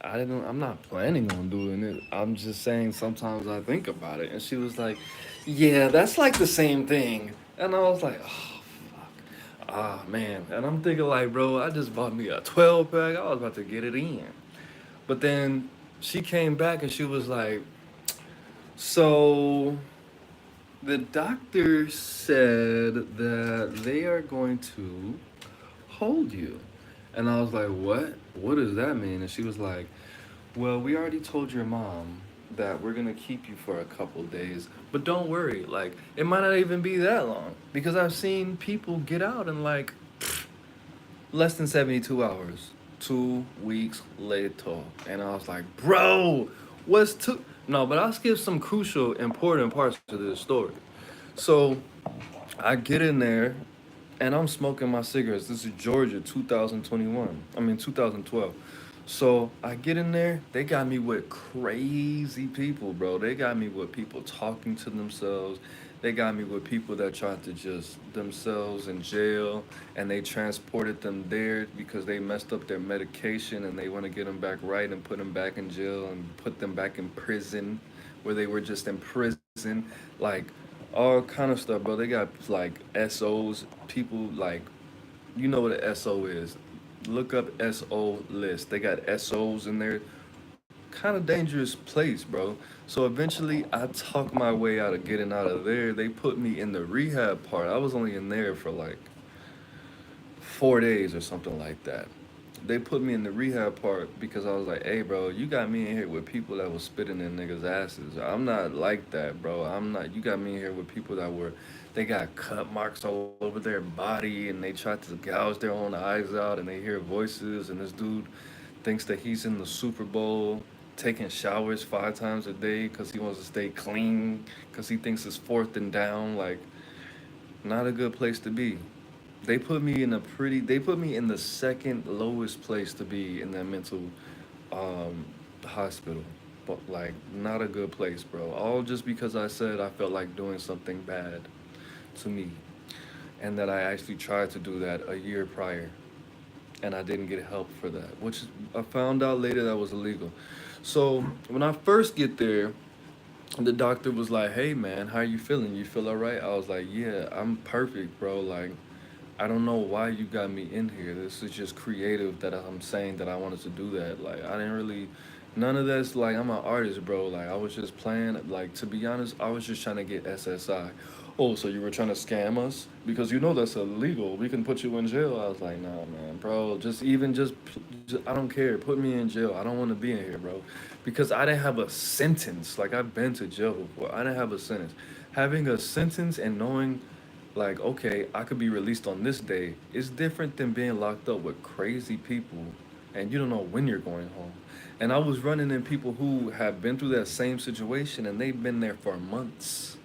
I'm not planning on doing it. I'm just saying sometimes I think about it. And she was like, yeah, that's like the same thing. And I was like, oh, fuck. Ah, man. And I'm thinking, like, bro, I just bought me a 12 pack. I was about to get it in. But then she came back and she was like, so the doctor said that they are going to hold you. And I was like, what? What does that mean? And she was like, well, we already told your mom that we're going to keep you for a couple days. But don't worry, like, it might not even be that long. Because I've seen people get out in like less than 72 hours. 2 weeks later. And I was like, bro, what's two? No, but I'll skip some crucial, important parts to this story. So I get in there and I'm smoking my cigarettes. This is Georgia, 2021. I mean, 2012. So I get in there. They got me with crazy people, bro. They got me with people talking to themselves. They got me with people that tried to just themselves in jail and they transported them there because they messed up their medication and they want to get them back right and put them back in jail and put them back in prison where they were just in prison. Like, all kind of stuff, bro. They got like SOs, people like, you know what an SO is. Look up SO list. They got SOs in there. Kind of dangerous place, bro. So eventually I talked my way out of getting out of there. They put me in the rehab part. I was only in there for like 4 days or something like that. They put me in the rehab part because I was like, hey, bro, you got me in here with people that was spitting in niggas' asses. I'm not like that, bro. I'm not. You got me in here with people that were, they got cut marks all over their body and they tried to gouge their own eyes out and they hear voices and this dude thinks that he's in the Super Bowl taking showers 5 times a day because he wants to stay clean because he thinks it's fourth and down. Like, not a good place to be. They put me in the second lowest place to be in that mental um, hospital. But like, not a good place, bro. All just because I said I felt like doing something bad to me. And that I actually tried to do that a year prior. And I didn't get help for that, which I found out later that was illegal. So when I first get there, the doctor was like, hey man, how you feeling? You feel all right? I was like, yeah, I'm perfect, bro. Like, I don't know why you got me in here. This is just creative that I'm saying that I wanted to do that. Like, I didn't really, none of that's like, I'm an artist, bro. Like, I was just playing. Like, to be honest, I was just trying to get SSI. Oh, so you were trying to scam us? Because you know that's illegal. We can put you in jail. I was like, nah, man, bro. Just I don't care. Put me in jail. I don't want to be in here, bro. Because I didn't have a sentence. Like, I've been to jail before. I didn't have a sentence. Having a sentence and knowing like, okay, I could be released on this day. It's different than being locked up with crazy people and you don't know when you're going home. And I was running in people who have been through that same situation and they've been there for months.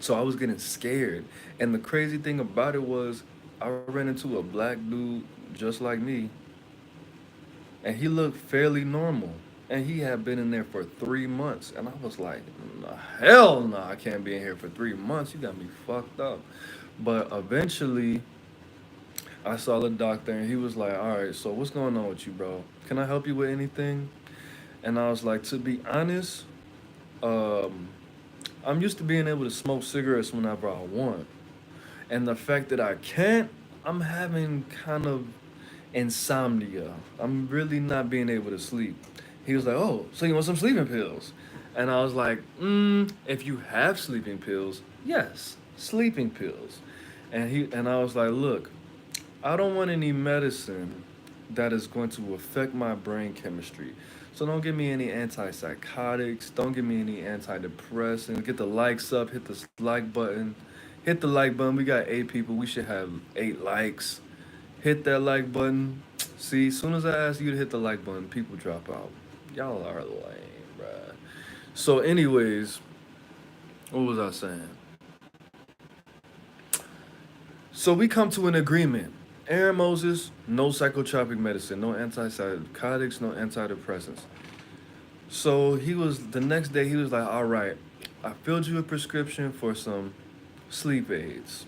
So I was getting scared. And the crazy thing about it was I ran into a black dude just like me and he looked fairly normal. And he had been in there for 3 months. And I was like, "Nah, hell no, I can't be in here for 3 months. You got me fucked up." But eventually, I saw the doctor and he was like, all right, so what's going on with you, bro? Can I help you with anything? And I was like, to be honest, um, I'm used to being able to smoke cigarettes whenever I want. And the fact that I can't, I'm having kind of insomnia. I'm really not being able to sleep. He was like, "Oh, so you want some sleeping pills?" And I was like, if you have sleeping pills, yes, sleeping pills." And I was like, "Look, I don't want any medicine that is going to affect my brain chemistry. So don't give me any antipsychotics. Don't give me any antidepressants. Get the likes up. Hit the like button. Hit the like button. We got 8 people. We should have 8 likes. Hit that like button. See, as soon as I ask you to hit the like button, people drop out. Y'all are lame, bruh. So, anyways, what was I saying? So we come to an agreement. Aaron Moses, no psychotropic medicine, no antipsychotics, no antidepressants. So he was the next day. He was like, "All right, I filled you a prescription for some sleep aids."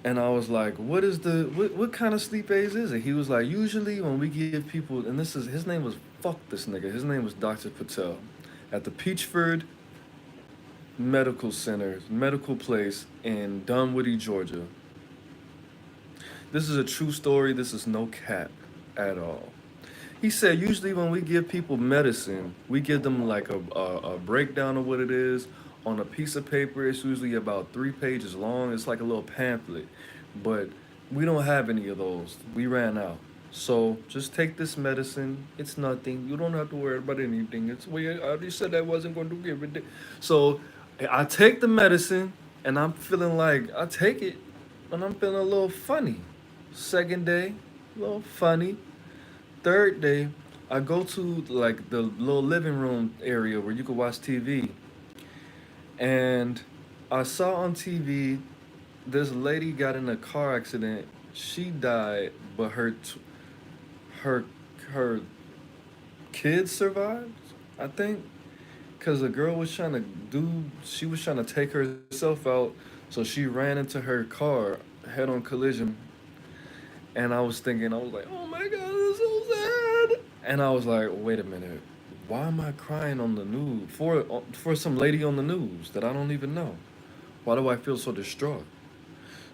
And I was like, what kind of sleep aids is it?" He was like, "Usually when we give people," and this is his name was fuck this nigga. His name was Dr. Patel, at the Peachford Medical Center, medical place in Dunwoody, Georgia. This is a true story. This is no cap at all. He said usually when we give people medicine, we give them like a breakdown of what it is on a piece of paper. It's usually about 3 pages long. It's like a little pamphlet. But we don't have any of those. We ran out. So just take this medicine. It's nothing. You don't have to worry about anything. It's we already said I wasn't going to give it. So I take the medicine and I'm feeling like I take it and I'm feeling a little funny. Second day, a little funny. Third day, I go to like the little living room area where you could watch TV, and I saw on TV this lady got in a car accident. She died, but her her kids survived. I think because the girl was trying to do, she was trying to take herself out, so she ran into her car head-on collision. And I was thinking, I was like, "Oh my god, this is so sad." And I was like, "Wait a minute, why am I crying on the news for some lady on the news that I don't even know? Why do I feel so distraught?"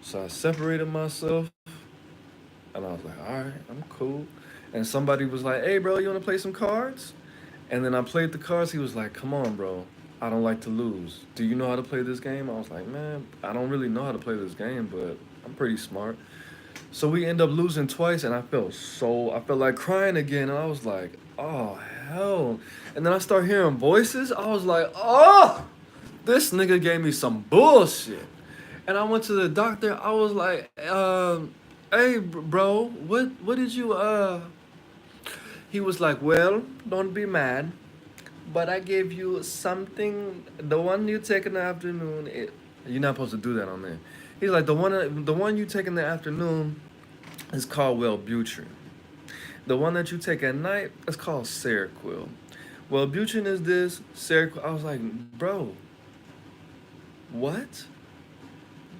So I separated myself, and I was like, "All right, I'm cool." And somebody was like, "Hey, bro, you want to play some cards?" And then I played the cards. He was like, "Come on, bro. I don't like to lose. Do you know how to play this game?" I was like, "Man, I don't really know how to play this game, but I'm pretty smart." So we end up losing twice, and I felt like crying again, and I was like, "Oh hell!" And then I start hearing voices. I was like, "Oh, this nigga gave me some bullshit." And I went to the doctor. I was like, "Hey, bro, what did you?" He was like, "Well, don't be mad, but I gave you something. The one you take in the afternoon. You're not supposed to do that on there." He's like, the one you take in the afternoon is called Wellbutrin. The one that you take at night is called Seroquel. Wellbutrin is this, Seroquel. I was like, "Bro, what?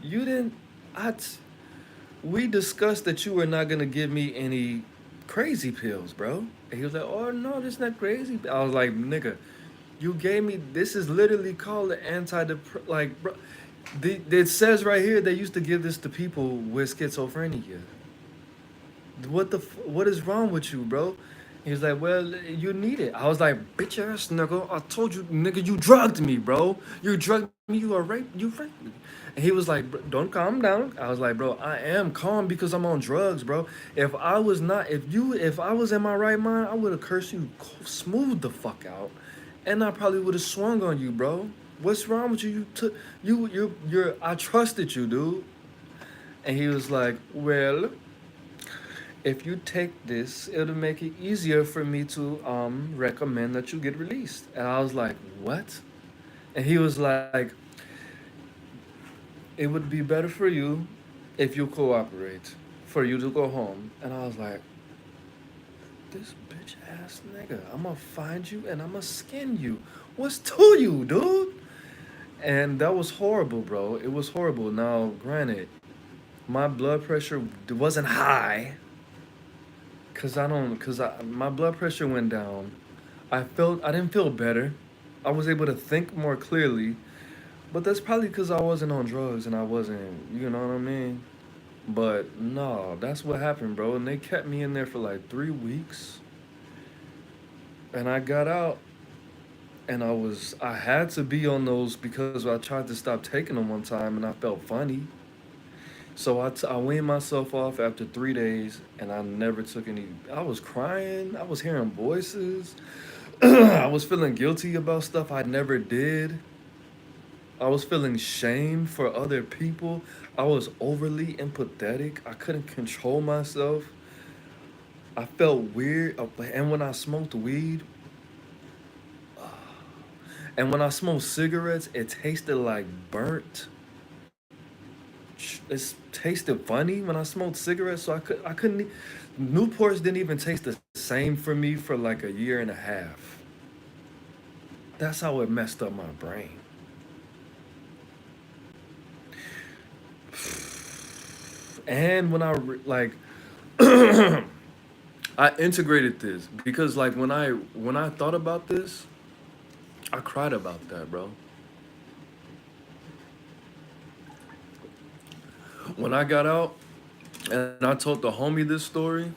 You didn't. I. We discussed that you were not gonna give me any crazy pills, bro." And he was like, "Oh no, this not crazy." I was like, "Nigga, you gave me. This is literally called an antidepressant. Like, bro, it says right here they used to give this to people with schizophrenia. What is wrong with you, bro?" He was like, "Well, you need it." I was like, "Bitch ass nigga, I told you, nigga, you drugged me, bro. You drugged me, you raped me." And he was like, "Don't calm down." I was like, "Bro, I am calm because I'm on drugs, bro. If I was in my right mind, I would have cursed you smooth the fuck out, and I probably would have swung on you, bro. What's wrong with you? You took you're I trusted you, dude." And he was like, "Well, if you take this, it'll make it easier for me to recommend that you get released." And I was like, "What?" And he was like, "It would be better for you if you cooperate, for you to go home." And I was like, "This bitch ass nigga, I'ma find you and I'ma skin you. What's to you, dude?" And that was horrible, bro. It was horrible. Now, granted, my blood pressure wasn't high my blood pressure went down. I didn't feel better. I was able to think more clearly, but that's probably because I wasn't on drugs and I wasn't, you know what I mean? But no, that's what happened, bro. And they kept me in there for like 3 weeks. And I got out and I had to be on those because I tried to stop taking them one time and I felt funny. So I weaned myself off after 3 days and I never took any. I was crying. I was hearing voices. I was feeling guilty about stuff I never did. I was feeling shame for other people. I was overly empathetic. I couldn't control myself. I felt weird. And when I smoked weed, and when I smoked cigarettes, it tasted like burnt. It tasted funny when I smoked cigarettes, so I couldn't. Newports didn't even taste the same for me for like a year and a half. That's how it messed up my brain. And when like, I integrated this because like when I thought about this, I cried about that, bro. When I got out and I told the homie this story,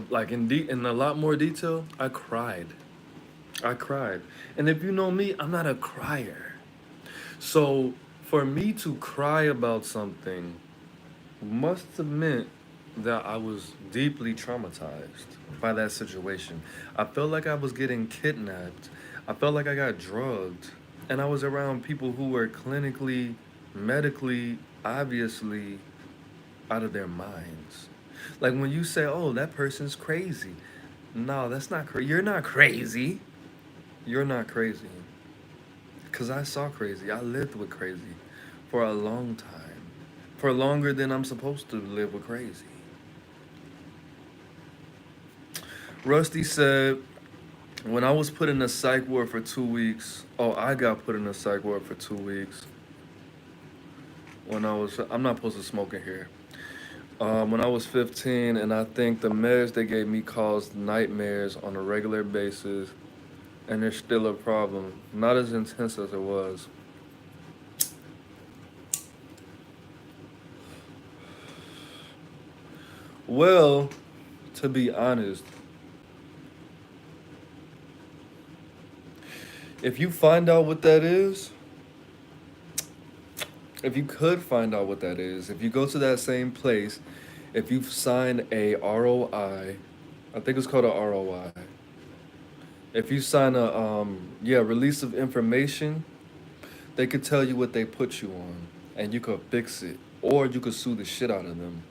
like in a lot more detail, I cried. I cried. And if you know me, I'm not a crier. So for me to cry about something must have meant that I was deeply traumatized by that situation. I felt like I was getting kidnapped. I felt like I got drugged. And I was around people who were clinically, medically, obviously out of their minds. Like when you say, oh, that person's crazy. No, that's not crazy. You're not crazy. You're not crazy. Because I saw crazy. I lived with crazy for a long time. For longer than I'm supposed to live with crazy. Rusty said, when I was put in a psych ward for 2 weeks, oh, I got put in a psych ward for 2 weeks. I'm not supposed to smoke in here. When I was 15, and I think the meds they gave me caused nightmares on a regular basis, and it's still a problem. Not as intense as it was. Well, to be honest, if you find out what that is, if you could find out what that is, if you go to that same place, if you've signed a ROI, I think it's called a ROI. If you sign a release of information, they could tell you what they put you on, and you could fix it, or you could sue the shit out of them,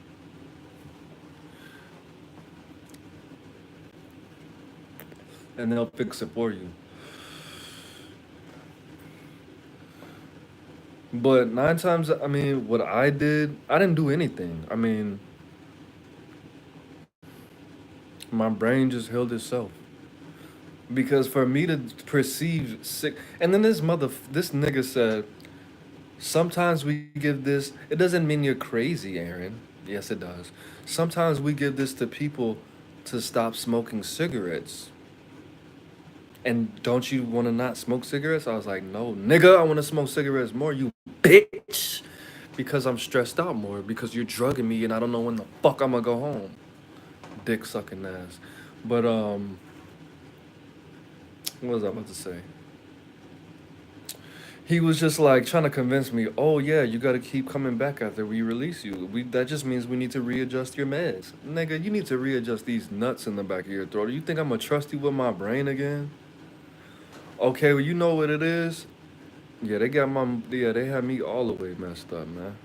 and they'll fix it for you. But nine times, I mean, what I didn't do anything. I mean, my brain just healed itself. Because for me to perceive sick, and then this nigga said, sometimes we give this. It doesn't mean you're crazy, Aaron. Yes, it does. Sometimes we give this to people to stop smoking cigarettes. And don't you want to not smoke cigarettes? I was like, no, nigga, I want to smoke cigarettes more, you bitch. Because I'm stressed out more because you're drugging me and I don't know when the fuck I'm gonna go home. Dick sucking ass. But what was I about to say? He was just like trying to convince me, oh yeah, you gotta keep coming back after we release you. That just means we need to readjust your meds. Nigga, you need to readjust these nuts in the back of your throat. You think I'm gonna trust you with my brain again? Okay, well you know what it is? Yeah, they had me all the way messed up, man.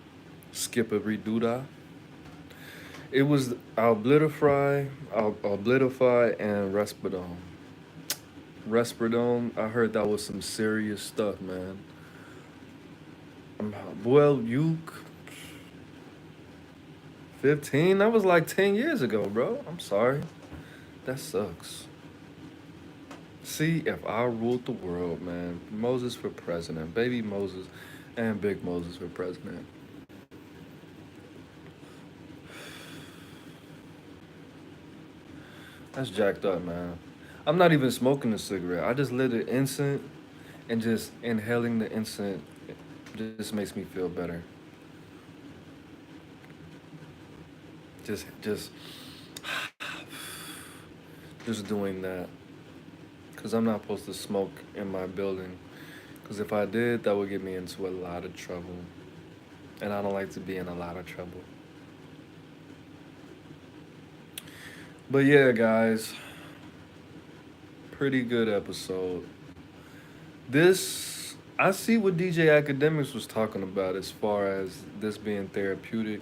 Skip a redo. It was Oblitify, and Respidone. Respidone, I heard that was some serious stuff, man. Well, you 15? That was like 10 years ago, bro. I'm sorry. That sucks. See, if I ruled the world, man. Moses for president. Baby Moses and Big Moses for president. That's jacked up, man. I'm not even smoking a cigarette. I just lit an incense, and just inhaling the incense just makes me feel better. Just just doing that, cause I'm not supposed to smoke in my building. Cause if I did, that would get me into a lot of trouble, and I don't like to be in a lot of trouble. But yeah, guys, pretty good episode. This I see what DJ Academics was talking about as far as this being therapeutic.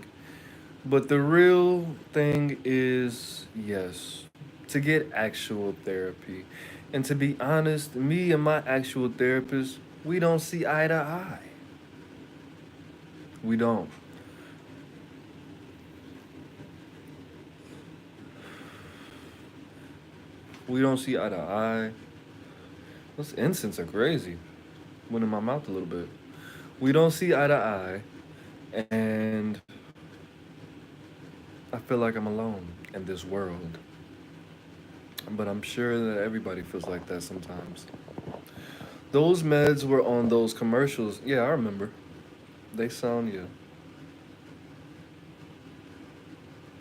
But the real thing is, yes, to get actual therapy. And to be honest, me and my actual therapist, we don't see eye to eye. We don't. We don't see eye to eye. Those incense are crazy. Went in my mouth a little bit. We don't see eye to eye. And I feel like I'm alone in this world. But I'm sure that everybody feels like that sometimes. Those meds were on those commercials. Yeah, I remember. They sound you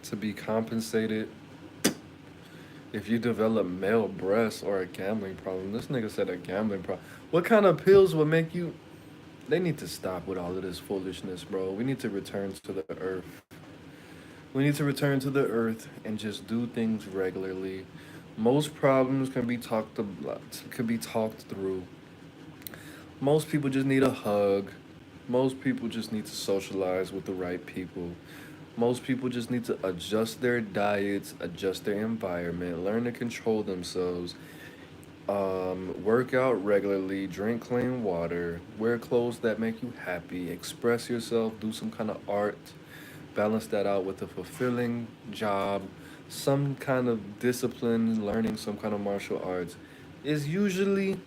to be compensated if you develop male breasts or a gambling problem. This nigga said a gambling problem. What kind of pills would make you? They need to stop with all of this foolishness, bro. We need to return to the earth. We need to return to the earth and just do things regularly. Most problems can be talked about, could be talked through. Most people just need a hug. Most people just need to socialize with the right people. Most people just need to adjust their diets, adjust their environment, learn to control themselves, work out regularly, drink clean water, wear clothes that make you happy, express yourself, do some kind of art, balance that out with a fulfilling job, some kind of discipline, learning some kind of martial arts is usually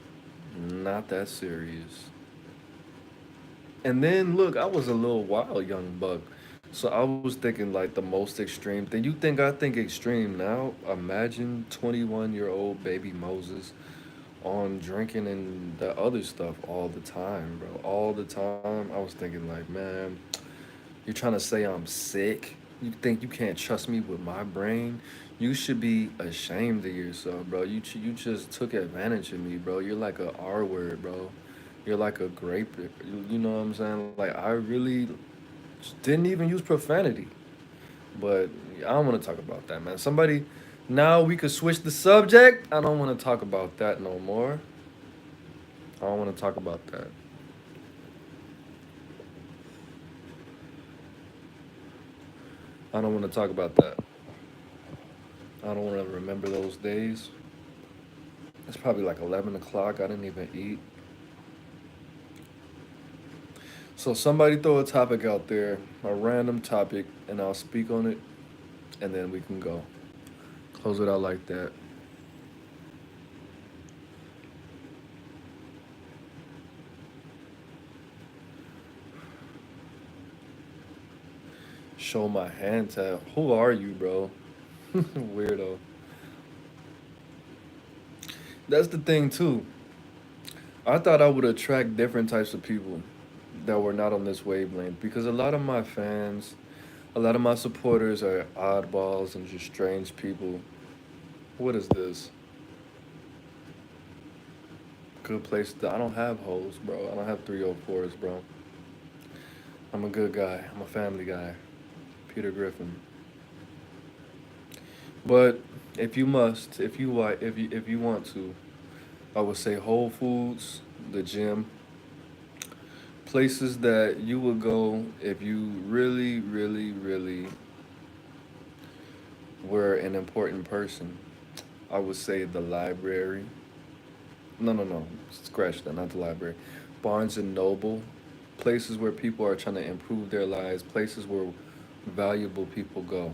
not that serious. And then look, I was a little wild young buck. So I was thinking like the most extreme thing. You think I think extreme now? Imagine 21-year-old baby Moses on drinking and the other stuff all the time, bro. All the time. I was thinking like, man, you're trying to say I'm sick? You think you can't trust me with my brain? You should be ashamed of yourself, bro. You just took advantage of me, bro. You're like a R word, bro. You're like a grape. You know what I'm saying? Like I really didn't even use profanity. But I don't want to talk about that, man. Somebody, now we could switch the subject. I don't want to talk about that no more. I don't want to talk about that. I don't want to talk about that. I don't want to remember those days. It's probably like 11 o'clock. I didn't even eat. So somebody throw a topic out there, a random topic, and I'll speak on it, and then we can go. Close it out like that. Show my hand tap. Who are you, bro? Weirdo. That's the thing too. I thought I would attract different types of people that were not on this wavelength because a lot of my fans, a lot of my supporters are oddballs and just strange people. What is this? Good place to. I don't have hoes, bro. I don't have 304s, bro. I'm a good guy. I'm a family guy. Peter Griffin. But if you must, if you want to, I would say Whole Foods, the gym, places that you would go if you really, really, really were an important person. I would say the library. No, no, no. Scratch that. Not the library. Barnes and Noble. Places where people are trying to improve their lives. Places where valuable people go.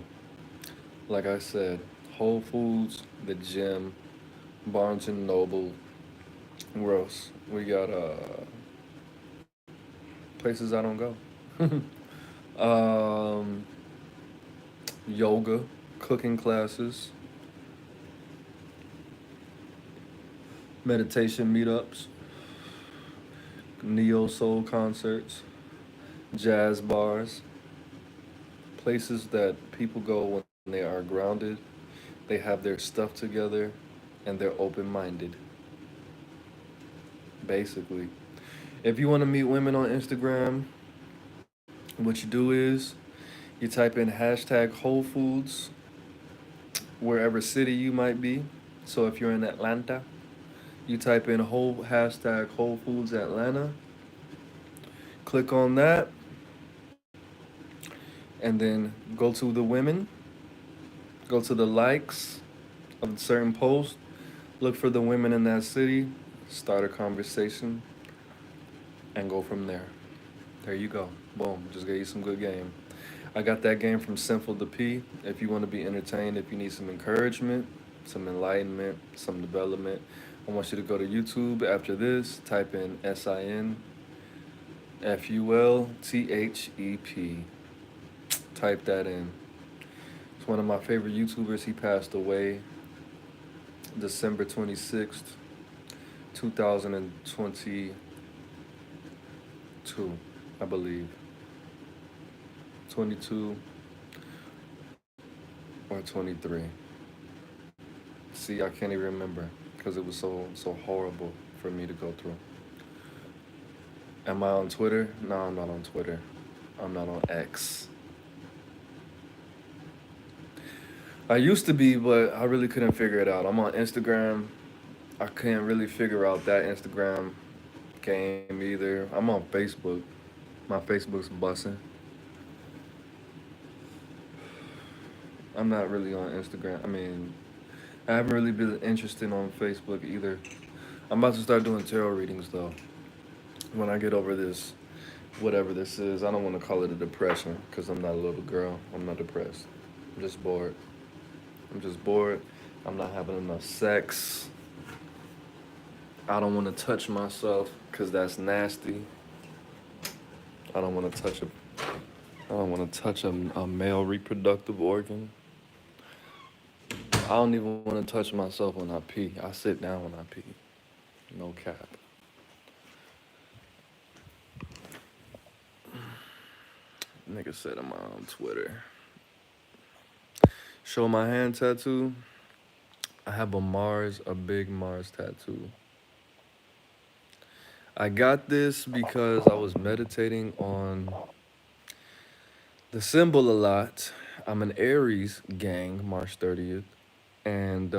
Like I said, Whole Foods, the gym, Barnes and Noble. Where else? We got places I don't go. um, Yoga, cooking classes, meditation meetups, neo soul concerts, jazz bars, places that people go when they are grounded, they have their stuff together, and they're open minded, basically. If you want to meet women on Instagram, what you do is you type in hashtag Whole Foods, wherever city you might be. So if you're in Atlanta, you type in whole hashtag Whole Foods Atlanta, click on that, and then go to the women, go to the likes of certain posts, look for the women in that city, start a conversation, and go from there. There you go. Boom. Just gave you some good game. I got that game from Sinful to P. If you want to be entertained, if you need some encouragement, some enlightenment, some development, I want you to go to YouTube after this, type in SINFULTHEP. Type that in. It's one of my favorite YouTubers. He passed away December 26th, 2022, I believe. 22 or 23. See, I can't even remember because it was so horrible for me to go through. Am I on Twitter? No, I'm not on Twitter. I'm not on X. I used to be, but I really couldn't figure it out. I'm on Instagram. I can't really figure out that Instagram game either. I'm on Facebook. My Facebook's busting. I'm not really on Instagram. I mean, I haven't really been interested on Facebook either. I'm about to start doing tarot readings though. When I get over this, whatever this is, I don't want to call it a depression because I'm not a little girl. I'm not depressed. I'm just bored. I'm just bored. I'm not having enough sex. I don't want to touch myself because that's nasty. I don't want to touch a. I don't want to touch a male reproductive organ. I don't even want to touch myself when I pee. I sit down when I pee. No cap. Nigga said I'm on Twitter. Show my hand tattoo. I have a big Mars tattoo. I got this because I was meditating on the symbol a lot. I'm an Aries gang, March 30th. And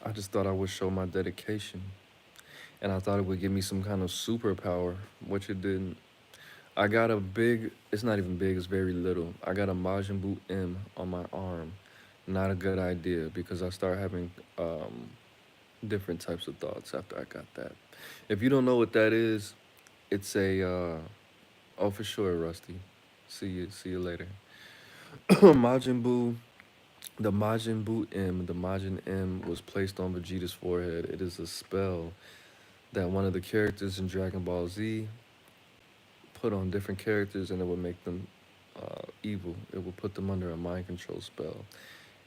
I just thought I would show my dedication. And I thought it would give me some kind of superpower, which it didn't. I got a big, it's not even big, it's very little. I got a Majin Buu M on my arm. Not a good idea because I start having different types of thoughts after I got that. If you don't know what that is, it's a, oh, for sure, Rusty. See you later. Majin Buu, the Majin Buu M, the Majin M was placed on Vegeta's forehead. It is a spell that one of the characters in Dragon Ball Z put on different characters and it would make them evil. It would put them under a mind control spell.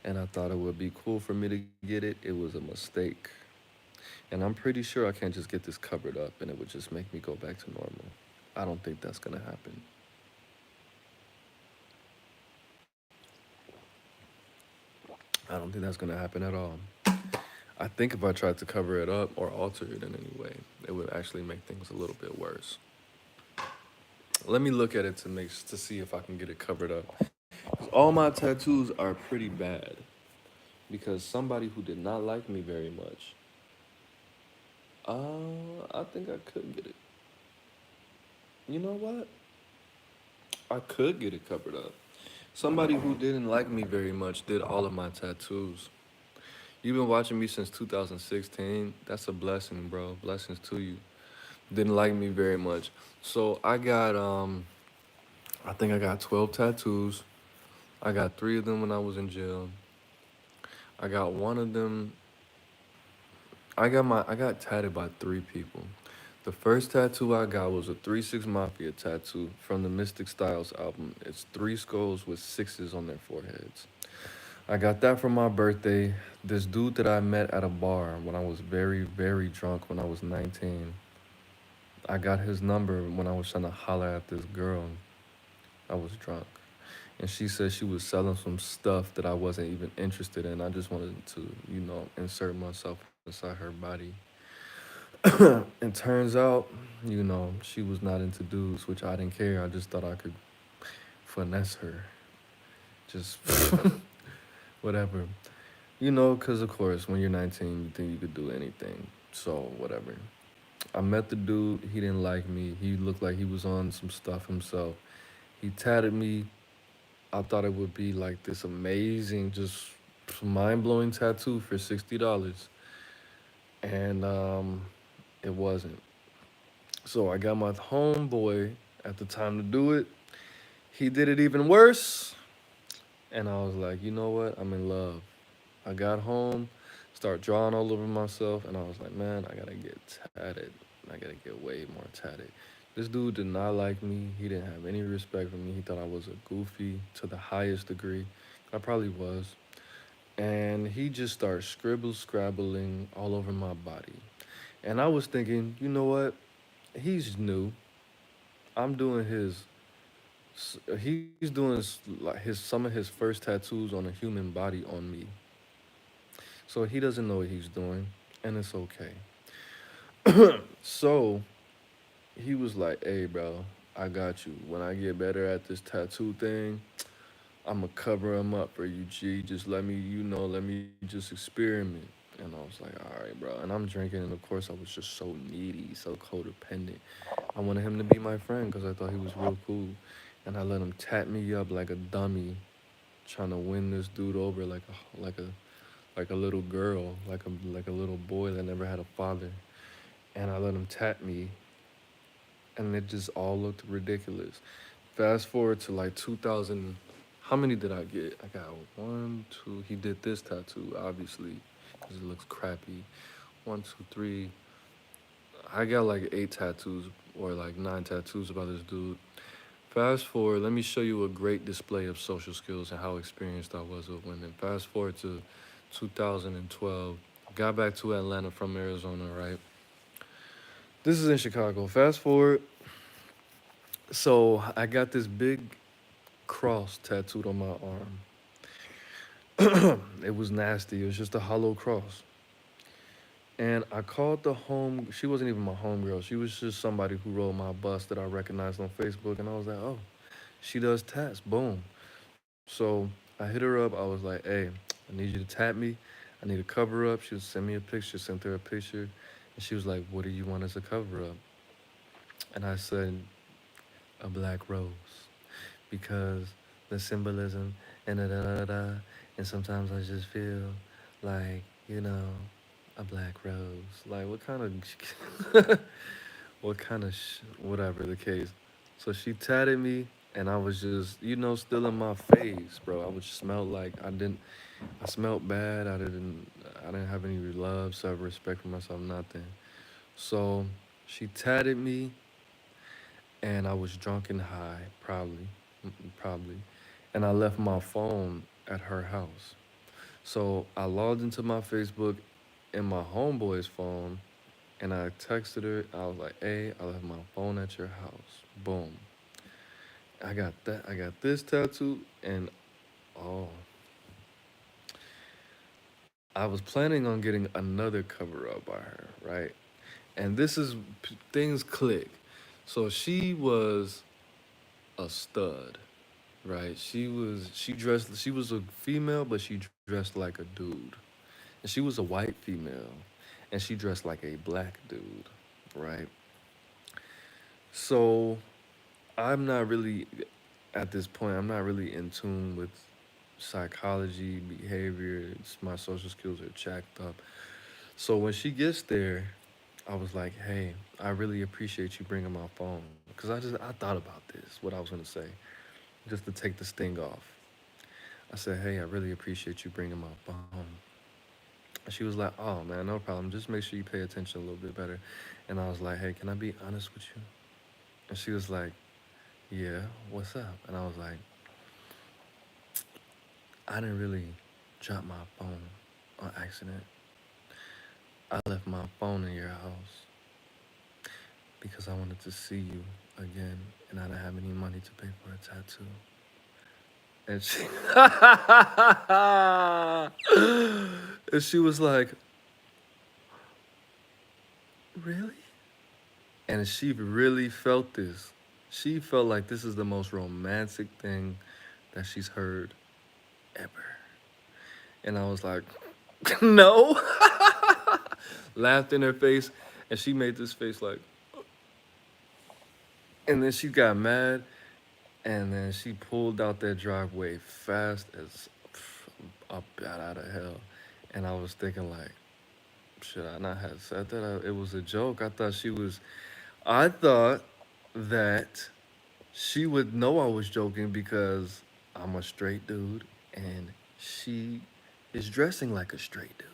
And I thought it would be cool for me to get it. It was a mistake. And I'm pretty sure I can't just get this covered up and it would just make me go back to normal. I don't think that's gonna happen. I don't think that's gonna happen at all. I think if I tried to cover it up or alter it in any way, it would actually make things a little bit worse. Let me look at it to see if I can get it covered up. 'Cause all my tattoos are pretty bad because somebody who did not like me very much. I think I could get it. You know what? I could get it covered up. Somebody who didn't like me very much did all of my tattoos. You've been watching me since 2016. That's a blessing, bro. Blessings to you. Didn't like me very much. So I think I got 12 tattoos. I got 3 of them when I was in jail. I got one of them. I got tatted by 3 people. The first tattoo I got was a 3-6 Mafia tattoo from the Mystic Styles album. It's 3 skulls with 6s on their foreheads. I got that for my birthday, This dude that I met at a bar when I was very, very drunk when I was 19, I got his number when I was trying to holler at this girl. I was drunk. And she said she was selling some stuff that I wasn't even interested in. I just wanted to, insert myself inside her body. And turns out, she was not into dudes, which I didn't care. I just thought I could finesse her. Just whatever. Because of course, when you're 19, you think you could do anything. So, whatever. I met the dude. He didn't like me. He looked like he was on some stuff himself. He tatted me. I thought it would be like this amazing, just mind blowing tattoo for $60. And it wasn't. So I got my homeboy at the time to do it. He did it even worse. And I was like, you know what? I'm in love. I got home, start drawing all over myself, and I was like, man, I gotta get tatted. I gotta get way more tatted. This dude did not like me. He didn't have any respect for me. He thought I was a goofy to the highest degree. I probably was. And he just started scrabbling all over my body. And I was thinking, you know what? He's new. I'm doing he's doing like some of his first tattoos on a human body on me. So he doesn't know what he's doing, and it's okay. So he was like, "Hey, bro, I got you. When I get better at this tattoo thing, I'ma cover him up for you, G. Just let me, let me just experiment." And I was like, "All right, bro." And I'm drinking, and of course, I was just so needy, so codependent. I wanted him to be my friend because I thought he was real cool, and I let him tat me up like a dummy, trying to win this dude over like a little girl, like a little boy that never had a father. And I let him tat me, and it just all looked ridiculous. Fast forward to like 2000. How many did I get? I got one, two. He did this tattoo, obviously, because it looks crappy. One, two, three. I got like 8 tattoos or like 9 tattoos about this dude. Fast forward, let me show you a great display of social skills and how experienced I was with women. Fast forward to 2012. Got back to Atlanta from Arizona, right? This is in Chicago. Fast forward. So I got this big cross tattooed on my arm. It was nasty. It was just a hollow cross. And I called the home. She wasn't even my homegirl. She was just somebody who rode my bus that I recognized on Facebook. And I was like, oh, she does tats. Boom. So I hit her up. I was like, hey, I need you to tap me. I need a cover up. She would send me a picture, sent her a picture. And she was like, what do you want as a cover up? And I said, a black rose. Because the symbolism and da da da da. And sometimes I just feel like, a black rose. Like, what kind of, what kind of, whatever the case. So she tatted me, and I was just, still in my phase, bro. I would smell like I smelled bad. I didn't have any love, self respect for myself, nothing. So she tatted me, and I was drunk and high, probably. And I left my phone at her house. So I logged into my Facebook in my homeboy's phone, and I texted her. I was like, "Hey, I left my phone at your house." Boom. I got that. I got this tattoo, and oh, I was planning on getting another cover up by her, right? And this is things click. So she was a stud, right? She was a female, but she dressed like a dude. And she was a white female, and she dressed like a black dude, right? So I'm not really at this point. I'm not really in tune with psychology, behavior. My social skills are jacked up. So when she gets there, I was like, "Hey, I really appreciate you bringing my phone," because I thought about this, what I was gonna say, just to take the sting off. I said, "Hey, I really appreciate you bringing my phone." And she was like, "Oh man, no problem. Just make sure you pay attention a little bit better." And I was like, "Hey, can I be honest with you?" And she was like, "Yeah, what's up?" And I was like, "I didn't really drop my phone on accident. I left my phone in your house because I wanted to see you again, and I didn't have any money to pay for a tattoo. And she, and she was like, "Really?" And she really felt this. She felt like this is the most romantic thing that she's heard ever. And I was like, "No." Laughed in her face, and she made this face like, and then she got mad, and then she pulled out that driveway fast as a bat out of hell. And I was thinking like, should I not have said that? It was a joke. I thought that she would know I was joking because I'm a straight dude and she is dressing like a straight dude.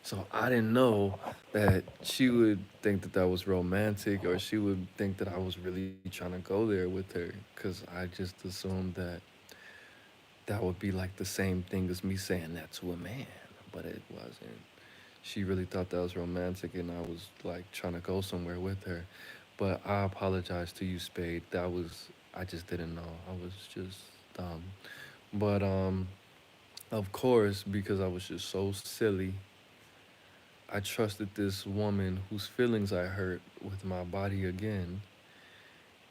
So I didn't know that she would think that that was romantic or she would think that I was really trying to go there with her because I just assumed that that would be like the same thing as me saying that to a man, but it wasn't. She really thought that was romantic and I was like trying to go somewhere with her. But I apologize to you, Spade. I just didn't know. I was just dumb. But of course, because I was just so silly, I trusted this woman whose feelings I hurt with my body again,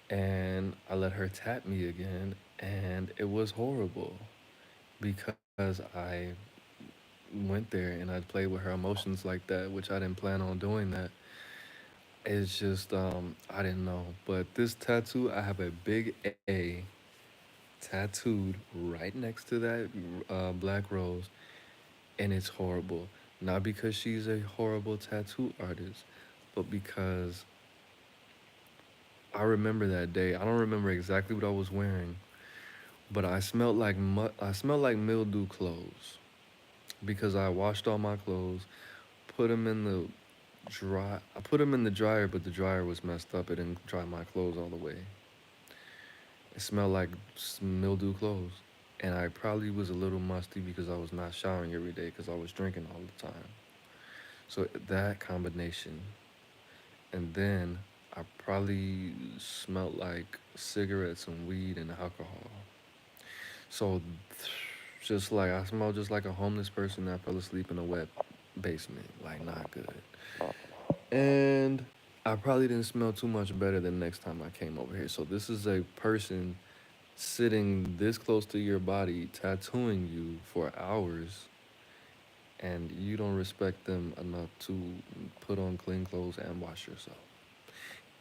and I let her tap me again, and it was horrible because I went there and I played with her emotions like that, which I didn't plan on doing that. It's just I didn't know. But this tattoo, I have a big A tattooed right next to that black rose, and it's horrible. Not because she's a horrible tattoo artist, but because I remember that day. I don't remember exactly what I was wearing, but I smelled like mildew clothes because I washed all my clothes, put them in the I put them in the dryer, but the dryer was messed up. It didn't dry my clothes all the way. It smelled like mildew clothes. And I probably was a little musty because I was not showering every day because I was drinking all the time. So that combination. And then I probably smelled like cigarettes and weed and alcohol. So just like I smelled just like a homeless person that fell asleep in a wet basement. Like not good. And I probably didn't smell too much better than next time I came over here. So this is a person sitting this close to your body, tattooing you for hours, and you don't respect them enough to put on clean clothes and wash yourself.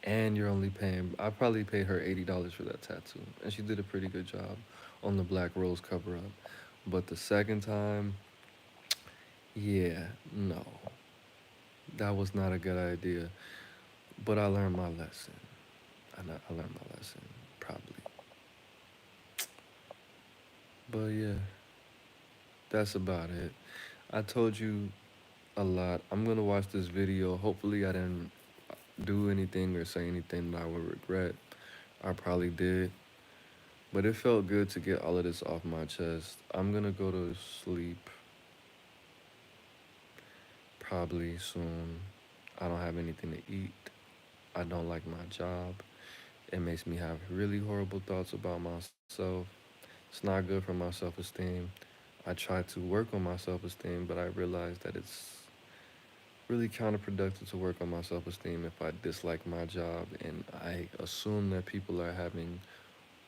And you're only paying, I probably paid her $80 for that tattoo. And she did a pretty good job on the Black Rose cover up. But the second time, yeah, no, that was not a good idea. But I learned my lesson. I learned my lesson, probably. But yeah, that's about it. I told you a lot. I'm gonna watch this video. Hopefully, I didn't do anything or say anything that I would regret. I probably did. But it felt good to get all of this off my chest. I'm gonna go to sleep probably soon. I don't have anything to eat. I don't like my job. It makes me have really horrible thoughts about myself. It's not good for my self esteem. I try to work on my self esteem, but I realize that it's really counterproductive to work on my self esteem if I dislike my job and I assume that people are having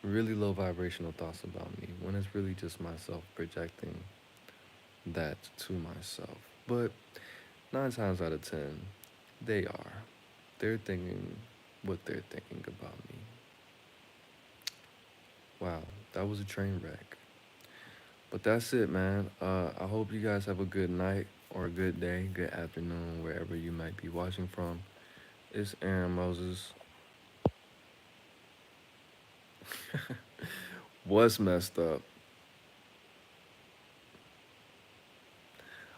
really low vibrational thoughts about me when it's really just myself projecting that to myself. But 9 times out of 10, they are. They're thinking what they're thinking about me. Wow, that was a train wreck. But that's it, man. I hope you guys have a good night or a good day, good afternoon, wherever you might be watching from. It's Aaron Moses. What's messed up?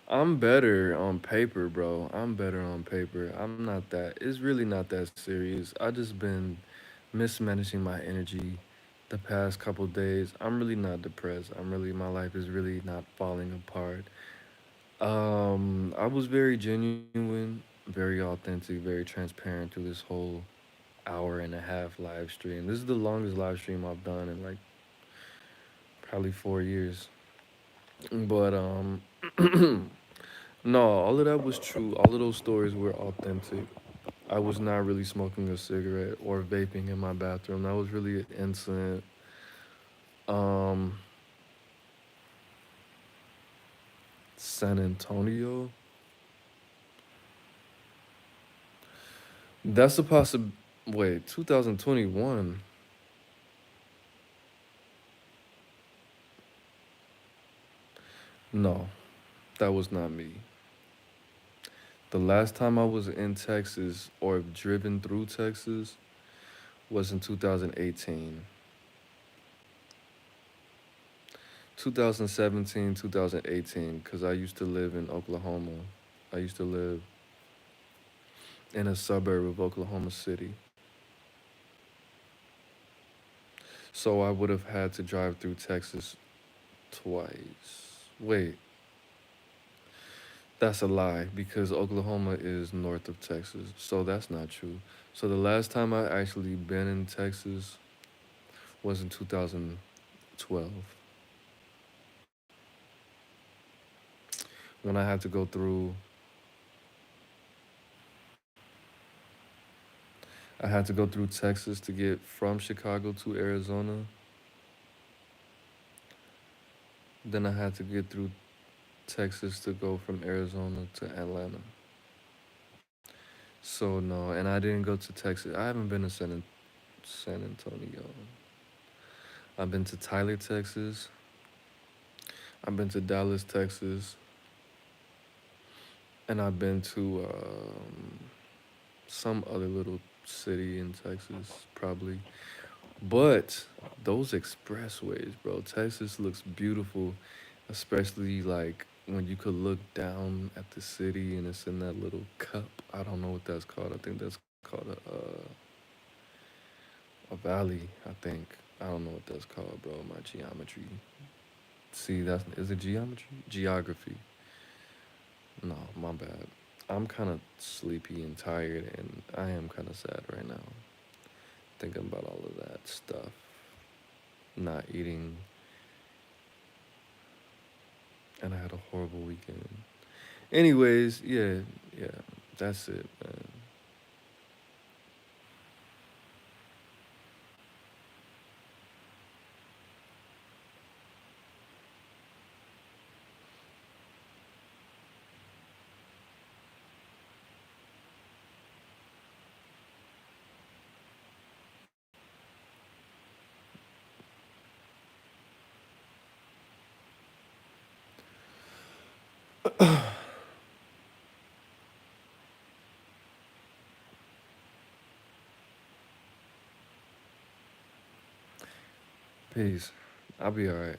I'm better on paper, bro. I'm better on paper. I'm not that. It's really not that serious. I just been mismanaging my energy the past couple days. I'm really not depressed. My life is really not falling apart. I was very genuine, very authentic, very transparent through this whole hour and a half live stream. This is the longest live stream I've done in like probably 4 years. But no, all of that was true. All of those stories were authentic. I was not really smoking a cigarette or vaping in my bathroom. That was really an incident. Um, San Antonio. That's a possible. Wait, 2021. No, that was not me. The last time I was in Texas or driven through Texas was in 2018. 2017, 2018, because I used to live in Oklahoma. I used to live in a suburb of Oklahoma City. So I would have had to drive through Texas twice. Wait, that's a lie because Oklahoma is north of Texas. So that's not true. So the last time I actually been in Texas was in 2012 when I had to go through I had to go through Texas to get from Chicago to Arizona. Then I had to get through Texas to go from Arizona to Atlanta. So no, and I didn't go to Texas. I haven't been to San Antonio. I've been to Tyler, Texas. I've been to Dallas, Texas, and I've been to some other little city in Texas, probably. But those expressways, bro, Texas looks beautiful, especially like when you could look down at the city and it's in that little cup. I don't know what that's called. I think that's called a valley. I think I don't know what that's called, bro. My geometry. See, that's is it geometry? Geography. No, my bad. I'm kind of sleepy and tired, and I am kind of sad right now, thinking about all of that stuff. Not eating, and I had a horrible weekend. Anyways, yeah, yeah, that's it, man. Peace. I'll be alright.